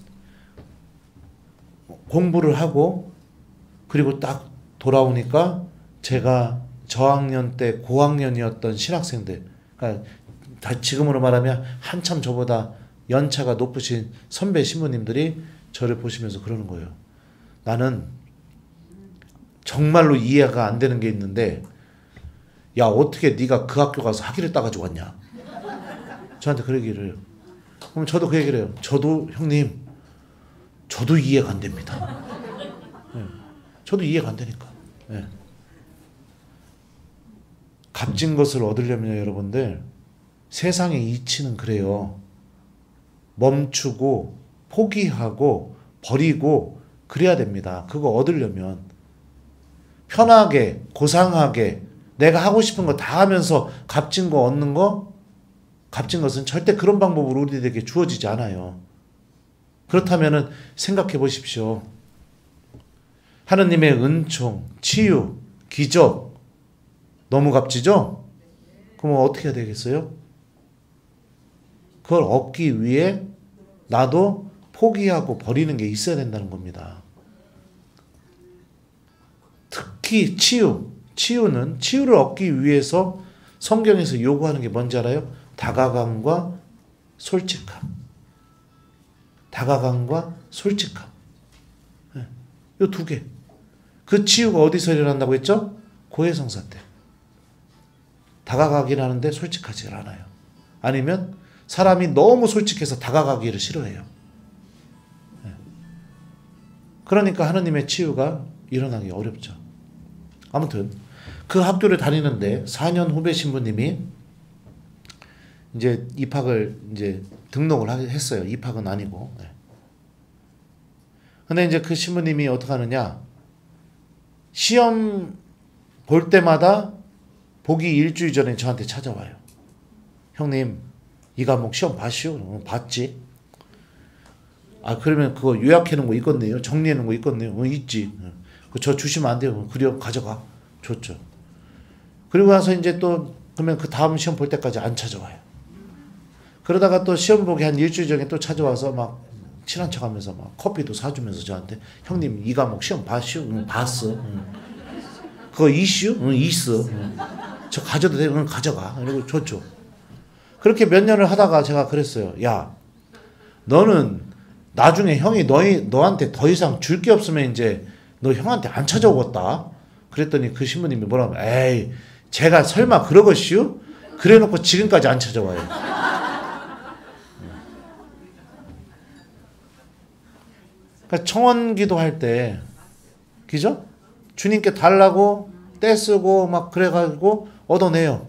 공부를 하고 그리고 딱 돌아오니까 제가 저학년 때 고학년이었던 신학생들, 그러니까 지금으로 말하면 한참 저보다 연차가 높으신 선배 신부님들이 저를 보시면서 그러는 거예요. 나는 정말로 이해가 안 되는 게 있는데, 야, 어떻게 네가 그 학교 가서 학위를 따가지고 왔냐? 저한테 그 얘기를 해요. 그럼 저도 그 얘기를 해요. 저도 형님, 저도 이해가 안 됩니다. 네. 저도 이해가 안 되니까. 네. 값진 것을 얻으려면 여러분들, 세상의 이치는 그래요. 멈추고 포기하고 버리고 그래야 됩니다. 그거 얻으려면 편하게 고상하게 내가 하고 싶은 거 다 하면서 값진 거 얻는 거, 값진 것은 절대 그런 방법으로 우리들에게 주어지지 않아요. 그렇다면 생각해 보십시오. 하느님의 은총, 치유, 기적 너무 값지죠? 그럼 어떻게 해야 되겠어요? 그걸 얻기 위해 나도 포기하고 버리는 게 있어야 된다는 겁니다. 특히 치유는 치유를 얻기 위해서 성경에서 요구하는 게 뭔지 알아요? 다가감과 솔직함. 다가감과 솔직함. 네. 요 두 개. 그 치유가 어디서 일어난다고 했죠? 고해성사 때. 다가가긴 하는데 솔직하지 않아요. 아니면 사람이 너무 솔직해서 다가가기를 싫어해요. 네. 그러니까 하느님의 치유가 일어나기 어렵죠. 아무튼 그 학교를 다니는데 4년 후배 신부님이 이제 입학을 이제 등록을 했어요. 입학은 아니고. 네. 근데 이제 그 신부님이 어떻게 하느냐? 시험 볼 때마다 보기 일주일 전에 저한테 찾아와요. 형님, 이 과목 시험 봤슈? 봤지. 아, 그러면 그거 요약해 놓은 거 있겠네요. 정리해 놓은 거 있겠네요. 있지. 저 주시면 안 돼요. 그래요, 가져가. 줬죠. 그리고 나서 이제 또 그러면 그 다음 시험 볼 때까지 안 찾아와요. 그러다가 또 시험 보기 한 일주일 전에 또 찾아와서 막 친한 척하면서 막 커피도 사주면서 저한테, 형님 이 과목 시험 봤슈? 응, 봤어. 응. 그거 이슈? 응, 있어. 응. 저 가져도 돼? 응, 가져가. 이러고 줬죠. 그렇게 몇 년을 하다가 제가 그랬어요. 야, 너는 나중에 형이 너한테 더 이상 줄 게 없으면 이제 너 형한테 안 찾아오겠다. 그랬더니 그 신부님이 뭐라고 하면, 에이, 제가 설마 그러겠슈? 그래놓고 지금까지 안 찾아와요. 그러니까 청원기도 할 때, 그죠? 주님께 달라고 떼쓰고 막 그래가지고 얻어내요.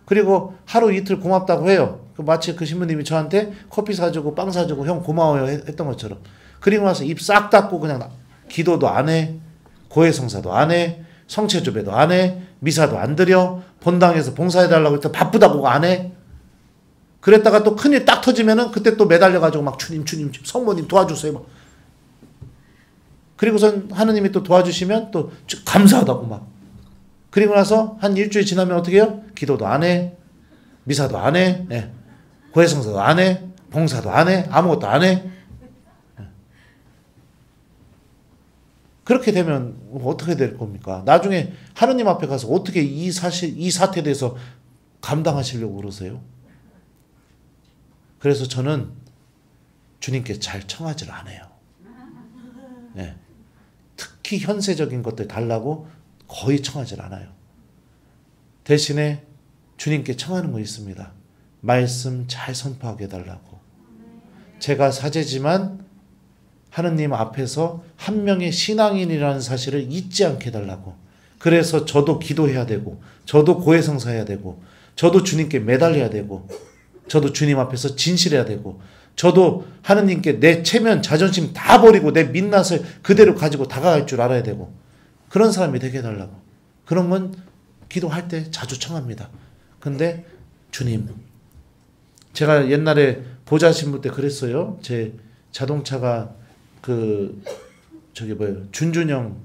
그리고 하루 이틀 고맙다고 해요. 마치 그 신부님이 저한테 커피 사주고 빵 사주고 형 고마워요 했던 것처럼. 그리고 나서 입 싹 닫고 그냥 기도도 안 해, 고해성사도 안 해, 성체조배도 안 해, 미사도 안 드려, 본당에서 봉사해달라고 했더니 바쁘다고 안 해. 그랬다가 또 큰일 딱 터지면은 그때 또 매달려가지고 막 주님 성모님 도와주세요 막. 그리고선 하느님이 또 도와주시면 또 감사하다고 막. 그리고 나서 한 일주일 지나면 어떻게 해요? 기도도 안 해, 미사도 안 해, 예. 고해성사도 안 해, 봉사도 안 해, 아무것도 안 해. 그렇게 되면 어떻게 될 겁니까? 나중에 하느님 앞에 가서 어떻게 이 사태에 대해서 감당하시려고 그러세요? 그래서 저는 주님께 잘 청하지를 않아요. 네. 특히 현세적인 것들 달라고 거의 청하지 않아요. 대신에 주님께 청하는 거 있습니다. 말씀 잘 선포하게 해달라고. 제가 사제지만 하느님 앞에서 한 명의 신앙인이라는 사실을 잊지 않게 해달라고. 그래서 저도 기도해야 되고, 저도 고해성사해야 되고, 저도 주님께 매달려야 되고, 저도 주님 앞에서 진실해야 되고, 저도 하느님께 내 체면, 자존심 다 버리고 내 민낯을 그대로 가지고 다가갈 줄 알아야 되고, 그런 사람이 되게 해달라고. 그런 건 기도할 때 자주 청합니다. 근데 주님, 제가 옛날에 보좌 신부 때 그랬어요. 제 자동차가 준준형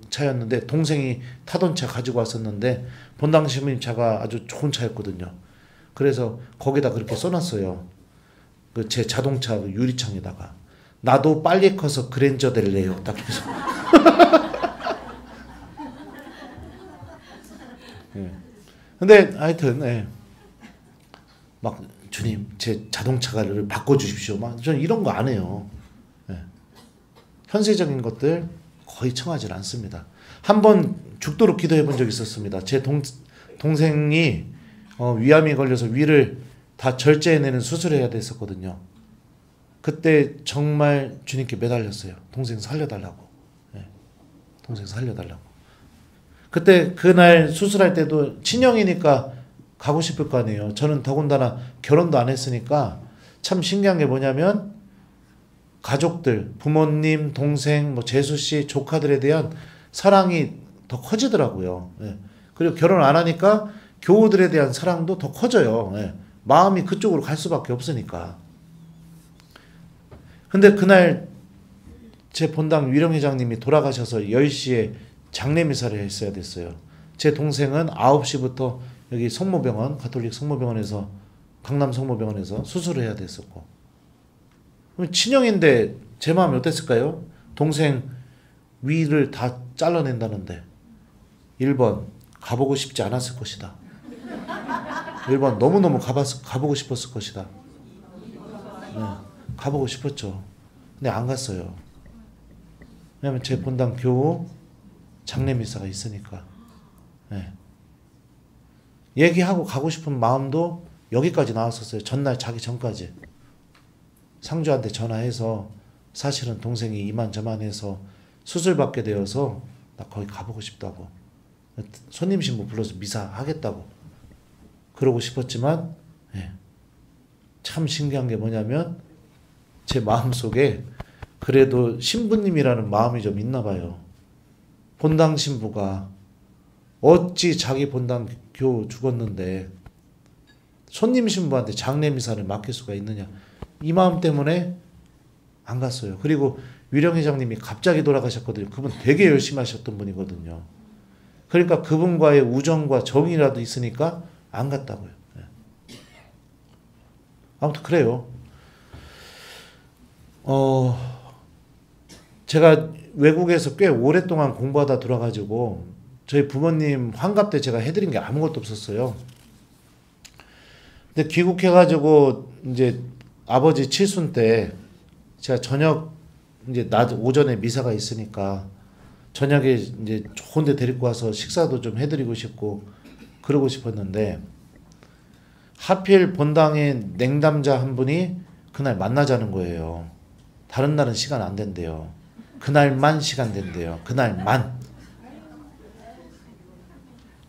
차였는데 동생이 타던 차 가지고 왔었는데 본당 신부님 차가 아주 좋은 차였거든요. 그래서 거기다 그렇게 써놨어요. 제 자동차 유리창에다가, 나도 빨리 커서 그랜저 될래요. 딱 해서. 예. 근데 하여튼 막 주님 제 자동차를 바꿔주십시오. 막 저는 이런 거 안 해요. 현세적인 것들 거의 청하지 않습니다. 한번 죽도록 기도해 본 적이 있었습니다. 제 동생이 위암이 걸려서 위를 다 절제해내는 수술을 해야 됐었거든요. 그때 정말 주님께 매달렸어요. 동생 살려달라고. 동생 살려달라고. 그때 그날 수술할 때도 친형이니까 가고 싶을 거 아니에요. 저는 더군다나 결혼도 안 했으니까 참 신기한 게 뭐냐면 가족들, 부모님, 동생, 뭐 재수씨, 조카들에 대한 사랑이 더 커지더라고요. 그리고 결혼 안 하니까 교우들에 대한 사랑도 더 커져요. 마음이 그쪽으로 갈 수밖에 없으니까. 근데 그날 제 본당 위령 회장님이 돌아가셔서 10시에 장례미사를 했어야 됐어요. 제 동생은 9시부터 여기 성모병원, 가톨릭 성모병원에서, 강남 성모병원에서 수술을 해야 됐었고. 친형인데 제 마음이 어땠을까요? 동생 위를 다 잘라낸다는데 1번 가보고 싶지 않았을 것이다. 1번 너무너무 가보고 싶었을 것이다. 가보고 싶었죠. 근데 안 갔어요. 왜냐면 제 본당 교우 장례미사가 있으니까. 얘기하고 가고 싶은 마음도 여기까지 나왔었어요. 전날 자기 전까지. 상주한테 전화해서 사실은 동생이 이만저만해서 수술받게 되어서 나 거기 가보고 싶다고. 손님 신부 불러서 미사 하겠다고. 그러고 싶었지만 참 신기한 게 뭐냐면 제 마음속에 그래도 신부님이라는 마음이 좀 있나 봐요. 본당 신부가 어찌 자기 본당 교우 죽었는데 손님 신부한테 장례미사를 맡길 수가 있느냐. 이 마음 때문에 안 갔어요. 그리고 위령 회장님이 갑자기 돌아가셨거든요. 그분 되게 열심히 하셨던 분이거든요. 그러니까 그분과의 우정과 정이라도 있으니까 안 갔다고요. 아무튼 그래요. 제가 외국에서 꽤 오랫동안 공부하다 돌아가지고 저희 부모님 환갑 때 제가 해드린 게 아무것도 없었어요. 근데 귀국해가지고 이제 아버지 칠순 때 제가 저녁 이제 낮 오전에 미사가 있으니까 저녁에 이제 좋은 데 데리고 와서 식사도 좀 해드리고 싶고 그러고 싶었는데 하필 본당에 냉담자 한 분이 그날 만나자는 거예요. 다른 날은 시간 안 된대요. 그날만 시간 된대요. 그날만.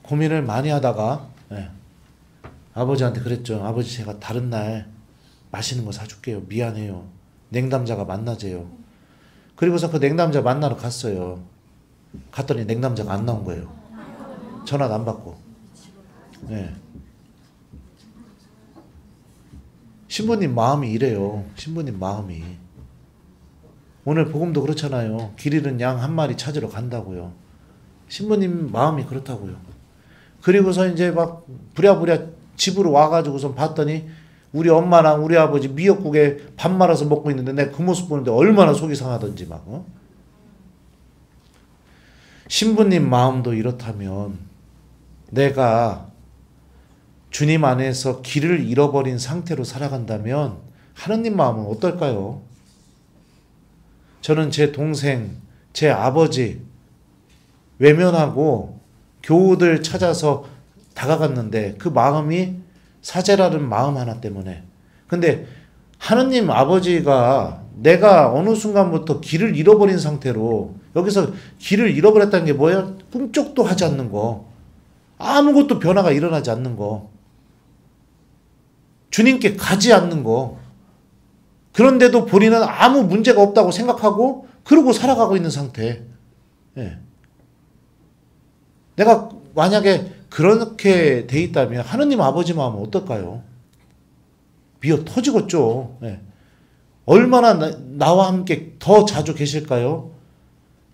고민을 많이 하다가 아버지한테 그랬죠. 아버지 제가 다른 날 맛있는 거 사줄게요. 미안해요. 냉담자가 만나재요. 그리고서 그 냉담자 만나러 갔어요. 갔더니 냉담자가 안 나온 거예요. 전화도 안 받고. 신부님 마음이 이래요. 신부님 마음이. 오늘 복음도 그렇잖아요. 길 잃은 양 한 마리 찾으러 간다고요. 신부님 마음이 그렇다고요. 그리고서 이제 막 부랴부랴 집으로 와가지고서 봤더니 우리 엄마랑 우리 아버지 미역국에 밥 말아서 먹고 있는데 내가 그 모습 보는데 얼마나 속이 상하던지 막. 신부님 마음도 이렇다면 내가 주님 안에서 길을 잃어버린 상태로 살아간다면 하느님 마음은 어떨까요? 저는 제 동생, 제 아버지 외면하고 교우들 찾아서 다가갔는데 그 마음이 사제라는 마음 하나 때문에. 근데 하느님 아버지가 내가 어느 순간부터 길을 잃어버린 상태로 여기서 길을 잃어버렸다는 게 뭐예요? 꿈쩍도 하지 않는 거. 아무것도 변화가 일어나지 않는 거. 주님께 가지 않는 거. 그런데도 본인은 아무 문제가 없다고 생각하고 그러고 살아가고 있는 상태. 내가 만약에 그렇게 돼 있다면 하느님 아버지 마음은 어떨까요? 미어 터지겠죠. 얼마나 나와 함께 더 자주 계실까요?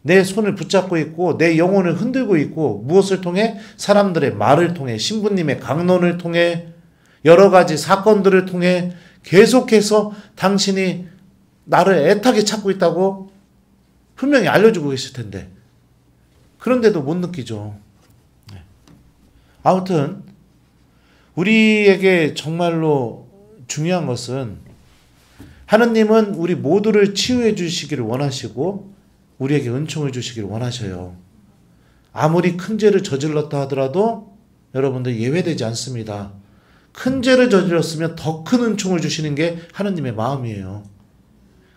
내 손을 붙잡고 있고 내 영혼을 흔들고 있고 무엇을 통해? 사람들의 말을 통해 신부님의 강론을 통해 여러 가지 사건들을 통해 계속해서 당신이 나를 애타게 찾고 있다고 분명히 알려주고 계실 텐데 그런데도 못 느끼죠. 아무튼 우리에게 정말로 중요한 것은 하느님은 우리 모두를 치유해 주시기를 원하시고 우리에게 은총을 주시기를 원하셔요. 아무리 큰 죄를 저질렀다 하더라도 여러분들 예외되지 않습니다. 큰 죄를 저질렀으면 더 큰 은총을 주시는 게 하느님의 마음이에요.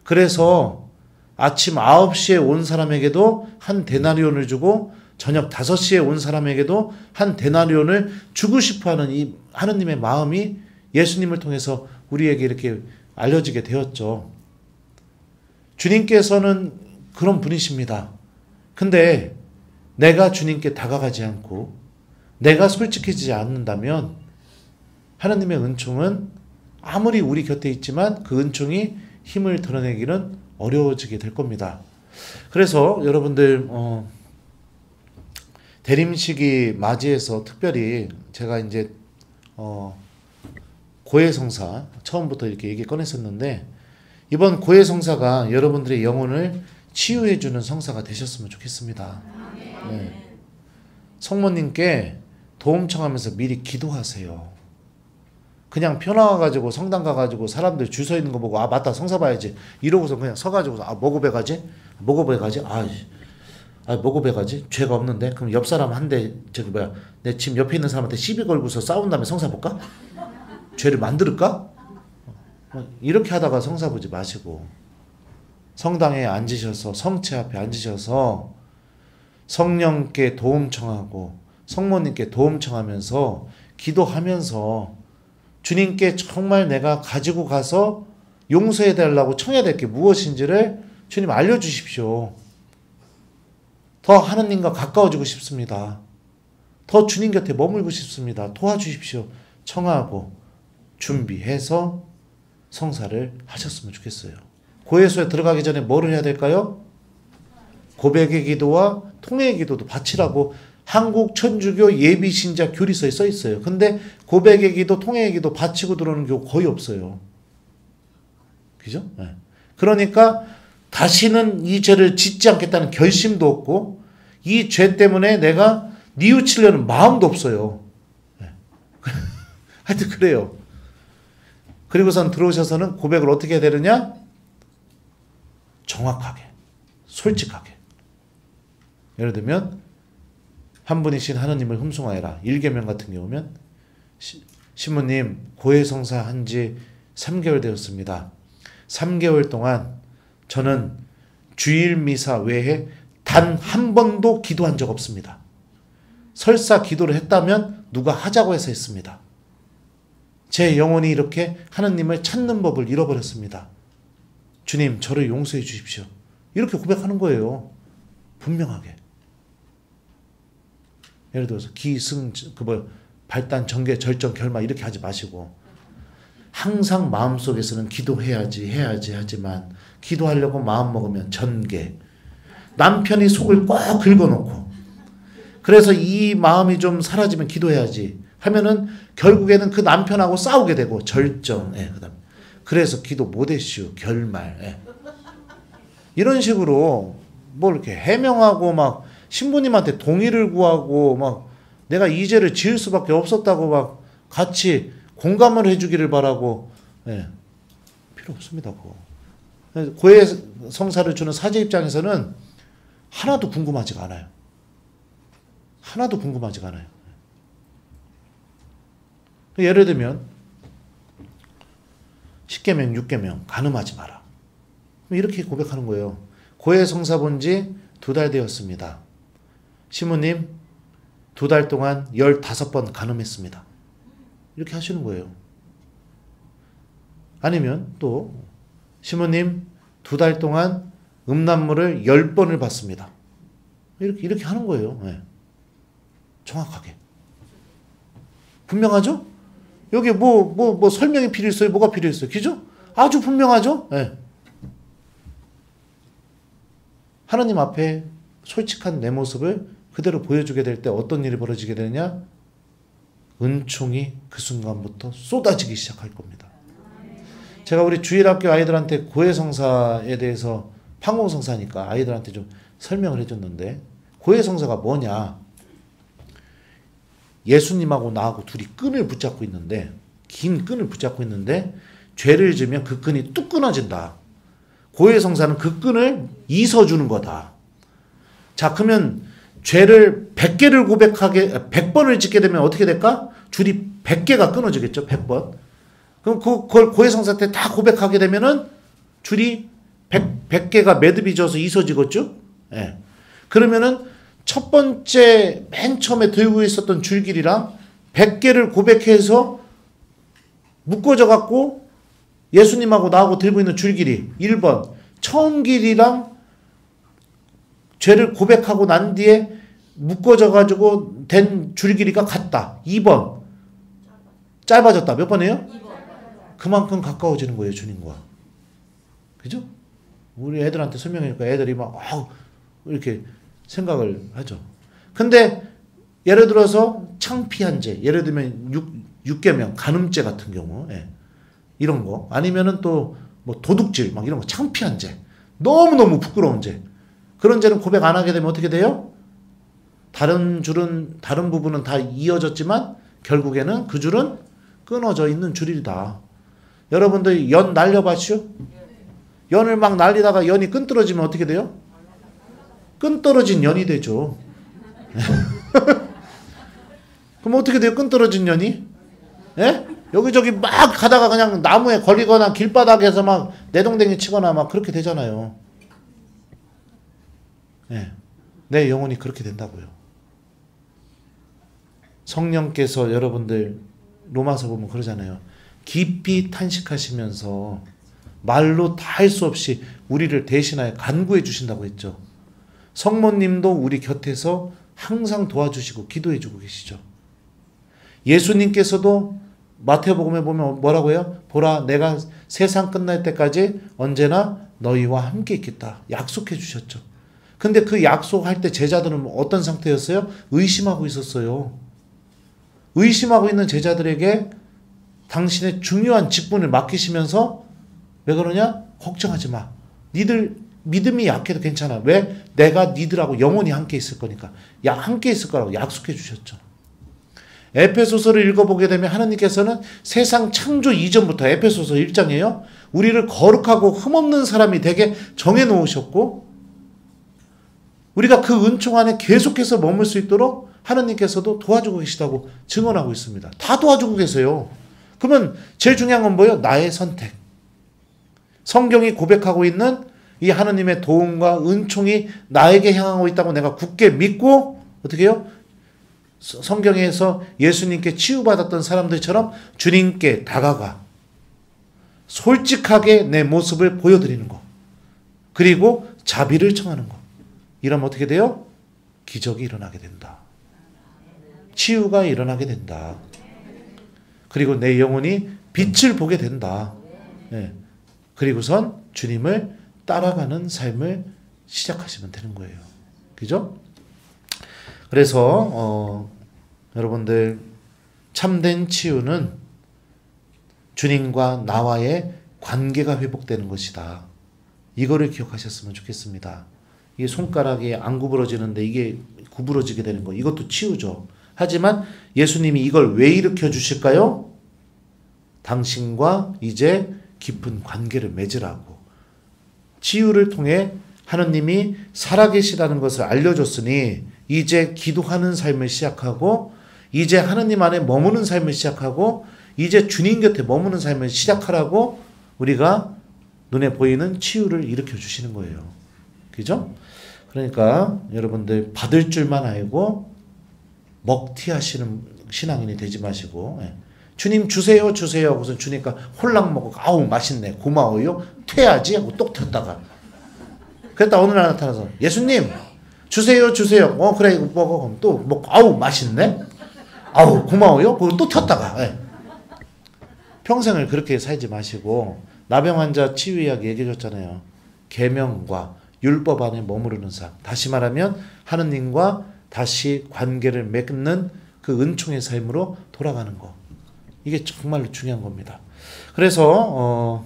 그래서 아침 9시에 온 사람에게도 한 데나리온을 주고 저녁 5시에 온 사람에게도 한 데나리온을 주고 싶어하는 이 하느님의 마음이 예수님을 통해서 우리에게 이렇게 알려지게 되었죠. 주님께서는 그런 분이십니다. 근데 내가 주님께 다가가지 않고 내가 솔직해지지 않는다면 하나님의 은총은 아무리 우리 곁에 있지만 그 은총이 힘을 드러내기는 어려워지게 될 겁니다. 그래서 여러분들 대림식이 맞이해서 특별히 제가 이제 고해성사 처음부터 이렇게 얘기 꺼냈었는데 이번 고해성사가 여러분들의 영혼을 치유해주는 성사가 되셨으면 좋겠습니다. 네. 성모님께 도움 청하면서 미리 기도하세요. 그냥 편나와가지고 성당 가가지고 사람들 줄 서 있는 거 보고 아 맞다 성사 봐야지 이러고서 그냥 서가지고 아 뭐고 배가지? 뭐고 배가지? 뭐고 배가지? 죄가 없는데? 그럼 옆 사람 한 대 저기 뭐야 내 집 옆에 있는 사람한테 시비 걸고서 싸운 다음에 성사 볼까? 죄를 만들까? 이렇게 하다가 성사 보지 마시고 성당에 앉으셔서 성체 앞에 앉으셔서 성령께 도움 청하고 성모님께 도움 청하면서 기도하면서 주님께 정말 내가 가지고 가서 용서해 달라고 청해야 될 게 무엇인지를 주님 알려주십시오. 더 하느님과 가까워지고 싶습니다. 더 주님 곁에 머물고 싶습니다. 도와주십시오. 청하고 준비해서 성사를 하셨으면 좋겠어요. 고해소에 들어가기 전에 뭐를 해야 될까요? 고백의 기도와 통회의 기도도 바치라고 한국 천주교 예비신자 교리서에 써 있어요. 근데 고백의 기도, 통회의 기도 바치고 들어오는 경우 거의 없어요. 그죠? 네. 그러니까 다시는 이 죄를 짓지 않겠다는 결심도 없고 이 죄 때문에 내가 뉘우치려는 마음도 없어요. 네. 하여튼 그래요. 그리고선 들어오셔서는 고백을 어떻게 해야 되느냐? 정확하게, 솔직하게. 예를 들면 한 분이신 하느님을 흠숭하여라. 1계명 같은 경우면 신부님 고해성사 한지 3개월 되었습니다. 3개월 동안 저는 주일 미사 외에 단 한 번도 기도한 적 없습니다. 설사 기도를 했다면 누가 하자고 해서 했습니다. 제 영혼이 이렇게 하느님을 찾는 법을 잃어버렸습니다. 주님 저를 용서해 주십시오. 이렇게 고백하는 거예요. 분명하게. 예를 들어서 기승 발단 정계 절정 결마 이렇게 하지 마시고 항상 마음속에서는 기도해야지 하지만 기도하려고 마음먹으면 전개 남편이 속을 꼭 긁어놓고 그래서 이 마음이 좀 사라지면 기도해야지 하면은 결국에는 그 남편하고 싸우게 되고 절정 그다음 그래서 기도 못했슈 결말 이런 식으로 뭐 이렇게 해명하고 막 신부님한테 동의를 구하고 막 내가 이 죄를 지을 수밖에 없었다고 막 같이 공감을 해주기를 바라고 필요 없습니다. 그거. 고해 성사를 주는 사제 입장에서는 하나도 궁금하지가 않아요. 하나도 궁금하지가 않아요. 예를 들면 10계명, 6계명 간음하지 마라. 이렇게 고백하는 거예요. 고해 성사 본 지 2달 되었습니다. 시모님 2달 동안 15번 간음했습니다. 이렇게 하시는 거예요. 아니면 또 시모님 2달 동안 음란물을 10번을 봤습니다. 이렇게 하는 거예요. 정확하게. 분명하죠? 여기 뭐 설명이 필요했어요? 뭐가 필요했어요? 그죠? 아주 분명하죠? 하나님 앞에 솔직한 내 모습을 그대로 보여주게 될 때 어떤 일이 벌어지게 되느냐? 은총이 그 순간부터 쏟아지기 시작할 겁니다. 제가 우리 주일학교 아이들한테 고해성사에 대해서 판공성사니까 아이들한테 좀 설명을 해줬는데 고해성사가 뭐냐? 예수님하고 나하고 둘이 끈을 붙잡고 있는데, 긴 끈을 붙잡고 있는데 죄를 지으면 그 끈이 뚝 끊어진다. 고해성사는 그 끈을 이서주는 거다. 자, 그러면 죄를 100개를 100번을 짓게 되면 어떻게 될까? 줄이 100개가 끊어지겠죠. 100번. 그럼 그걸 고해성사 때 다 고백하게 되면은 줄이 100개가 매듭이 져서 이서지겠죠? 예. 그러면은 첫 번째 맨 처음에 들고 있었던 줄길이랑 100개를 고백해서 묶어져 갖고 예수님하고 나하고 들고 있는 줄길이 1번 처음 길이랑 죄를 고백하고 난 뒤에 묶어져 가지고 된 줄길이가 같다. 2번 짧아졌다. 몇 번이에요? 그만큼 가까워지는 거예요, 주님과. 그죠? 우리 애들한테 설명하니까 애들이 막 이렇게 생각을 하죠. 근데 예를 들어서 창피한 죄, 예를 들면 육계명, 간음죄 같은 경우, 이런 거, 아니면은 또 뭐 도둑질, 막 이런 거, 창피한 죄, 너무너무 부끄러운 죄, 그런 죄는 고백 안 하게 되면 어떻게 돼요? 다른 부분은 다 이어졌지만 결국에는 그 줄은 끊어져 있는 줄이다. 여러분들 연 날려봤죠? 연을 막 날리다가 연이 끈 떨어지면 어떻게 돼요? 끈 떨어진 연이 되죠. 그럼 어떻게 돼요? 끈 떨어진 연이? 예? 여기저기 막 가다가 그냥 나무에 걸리거나 길바닥에서 막 내동댕이 치거나 막 그렇게 되잖아요. 예. 내 영혼이 그렇게 된다고요. 성령께서 여러분들 로마서 보면 그러잖아요. 깊이 탄식하시면서 말로 다 할 수 없이 우리를 대신하여 간구해 주신다고 했죠. 성모님도 우리 곁에서 항상 도와주시고 기도해 주고 계시죠. 예수님께서도 마태복음에 보면 뭐라고 해요? 보라, 내가 세상 끝날 때까지 언제나 너희와 함께 있겠다. 약속해 주셨죠. 근데 그 약속할 때 제자들은 어떤 상태였어요? 의심하고 있었어요. 의심하고 있는 제자들에게 당신의 중요한 직분을 맡기시면서 왜 그러냐? 걱정하지 마. 니들 믿음이 약해도 괜찮아. 왜? 내가 니들하고 영원히 함께 있을 거니까. 함께 있을 거라고 약속해 주셨죠. 에페소서를 읽어보게 되면 하나님께서는 세상 창조 이전부터 에페소서 1장이에요. 우리를 거룩하고 흠없는 사람이 되게 정해놓으셨고 우리가 그 은총 안에 계속해서 머물 수 있도록 하나님께서도 도와주고 계시다고 증언하고 있습니다. 다 도와주고 계세요. 그러면 제일 중요한 건 뭐예요? 나의 선택. 성경이 고백하고 있는 이 하나님의 도움과 은총이 나에게 향하고 있다고 내가 굳게 믿고 어떻게 해요? 성경에서 예수님께 치유받았던 사람들처럼 주님께 다가가 솔직하게 내 모습을 보여드리는 것. 그리고 자비를 청하는 것. 이러면 어떻게 돼요? 기적이 일어나게 된다. 치유가 일어나게 된다. 그리고 내 영혼이 빛을 보게 된다. 그리고선 주님을 따라가는 삶을 시작하시면 되는 거예요. 그죠? 그래서 여러분들 참된 치유는 주님과 나와의 관계가 회복되는 것이다. 이거를 기억하셨으면 좋겠습니다. 이게 손가락이 안 구부러지는데 이게 구부러지게 되는 거, 이것도 치유죠. 하지만 예수님이 이걸 왜 일으켜 주실까요? 당신과 이제 깊은 관계를 맺으라고. 치유를 통해 하느님이 살아계시다는 것을 알려줬으니 이제 기도하는 삶을 시작하고 이제 하느님 안에 머무는 삶을 시작하고 이제 주님 곁에 머무는 삶을 시작하라고 우리가 눈에 보이는 치유를 일으켜 주시는 거예요. 그죠? 그러니까 여러분들 받을 줄만 알고 먹튀하시는 신앙인이 되지 마시고 주님 주세요 주세요 하고서 주니까 홀랑 먹고 아우 맛있네 고마워요 퇴하지 하고 똑 튀었다가 그랬다 어느 날 나타나서 예수님 주세요 주세요 그래 이거 먹어 그럼 또 먹고 아우 맛있네 아우 고마워요 그리고 또 튀었다가 평생을 그렇게 살지 마시고 나병 환자 치유 이야기 얘기해 줬잖아요. 계명과 율법 안에 머무르는 삶, 다시 말하면 하느님과 다시 관계를 맺는 그 은총의 삶으로 돌아가는 거, 이게 정말로 중요한 겁니다. 그래서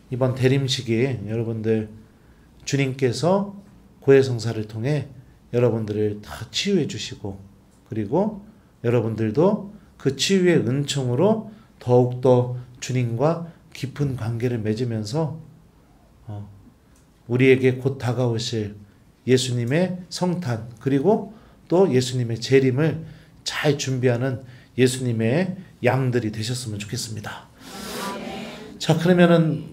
이번 대림식이 여러분들 주님께서 고해성사를 통해 여러분들을 다 치유해 주시고 그리고 여러분들도 그 치유의 은총으로 더욱더 주님과 깊은 관계를 맺으면서 우리에게 곧 다가오실 예수님의 성탄 그리고 또 예수님의 재림을 잘 준비하는 예수님의 양들이 되셨으면 좋겠습니다. 자, 그러면은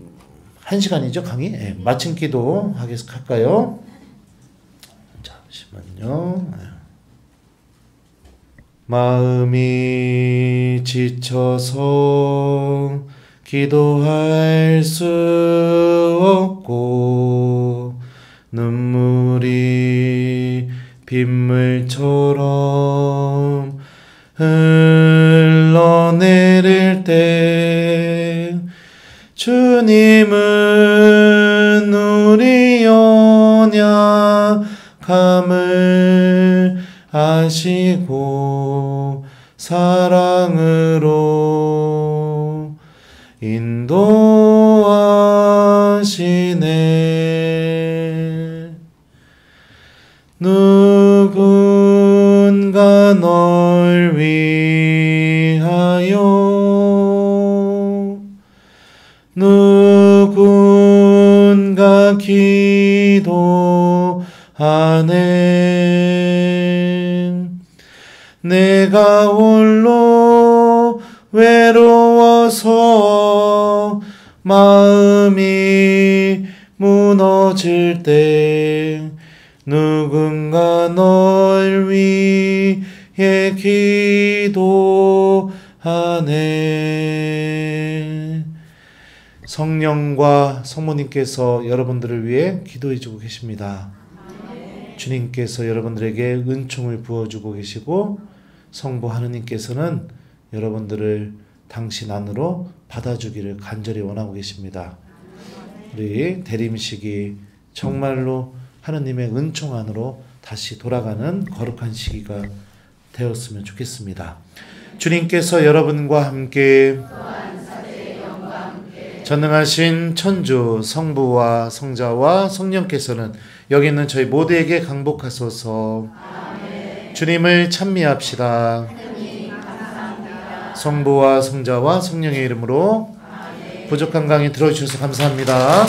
1시간이죠, 강의? 네, 마침 기도 할까요? 잠시만요. 마음이 지쳐서 기도할 수 없고 눈물이 빗물처럼 흘러내릴 때 주님은 우리 연약함을 아시고 사랑으로 인도하시네. 누군가 널 위하여 누군가 기도하네. 내가 홀로 외로워서 마음이 무너질 때 누군가 널 위해 기도하네. 성령과 성모님께서 여러분들을 위해 기도해주고 계십니다. 주님께서 여러분들에게 은총을 부어주고 계시고 성부 하느님께서는 여러분들을 당신 안으로 받아주기를 간절히 원하고 계십니다. 우리 대림식이 정말로 하느님의 은총 안으로 다시 돌아가는 거룩한 시기가 되었으면 좋겠습니다. 주님께서 여러분과 함께 전능하신 천주 성부와 성자와 성령께서는 여기 있는 저희 모두에게 강복하소서. 아멘. 주님을 찬미합시다. 성부와 성자와 성령의 이름으로 아멘. 부족한 강의 들어주셔서 감사합니다.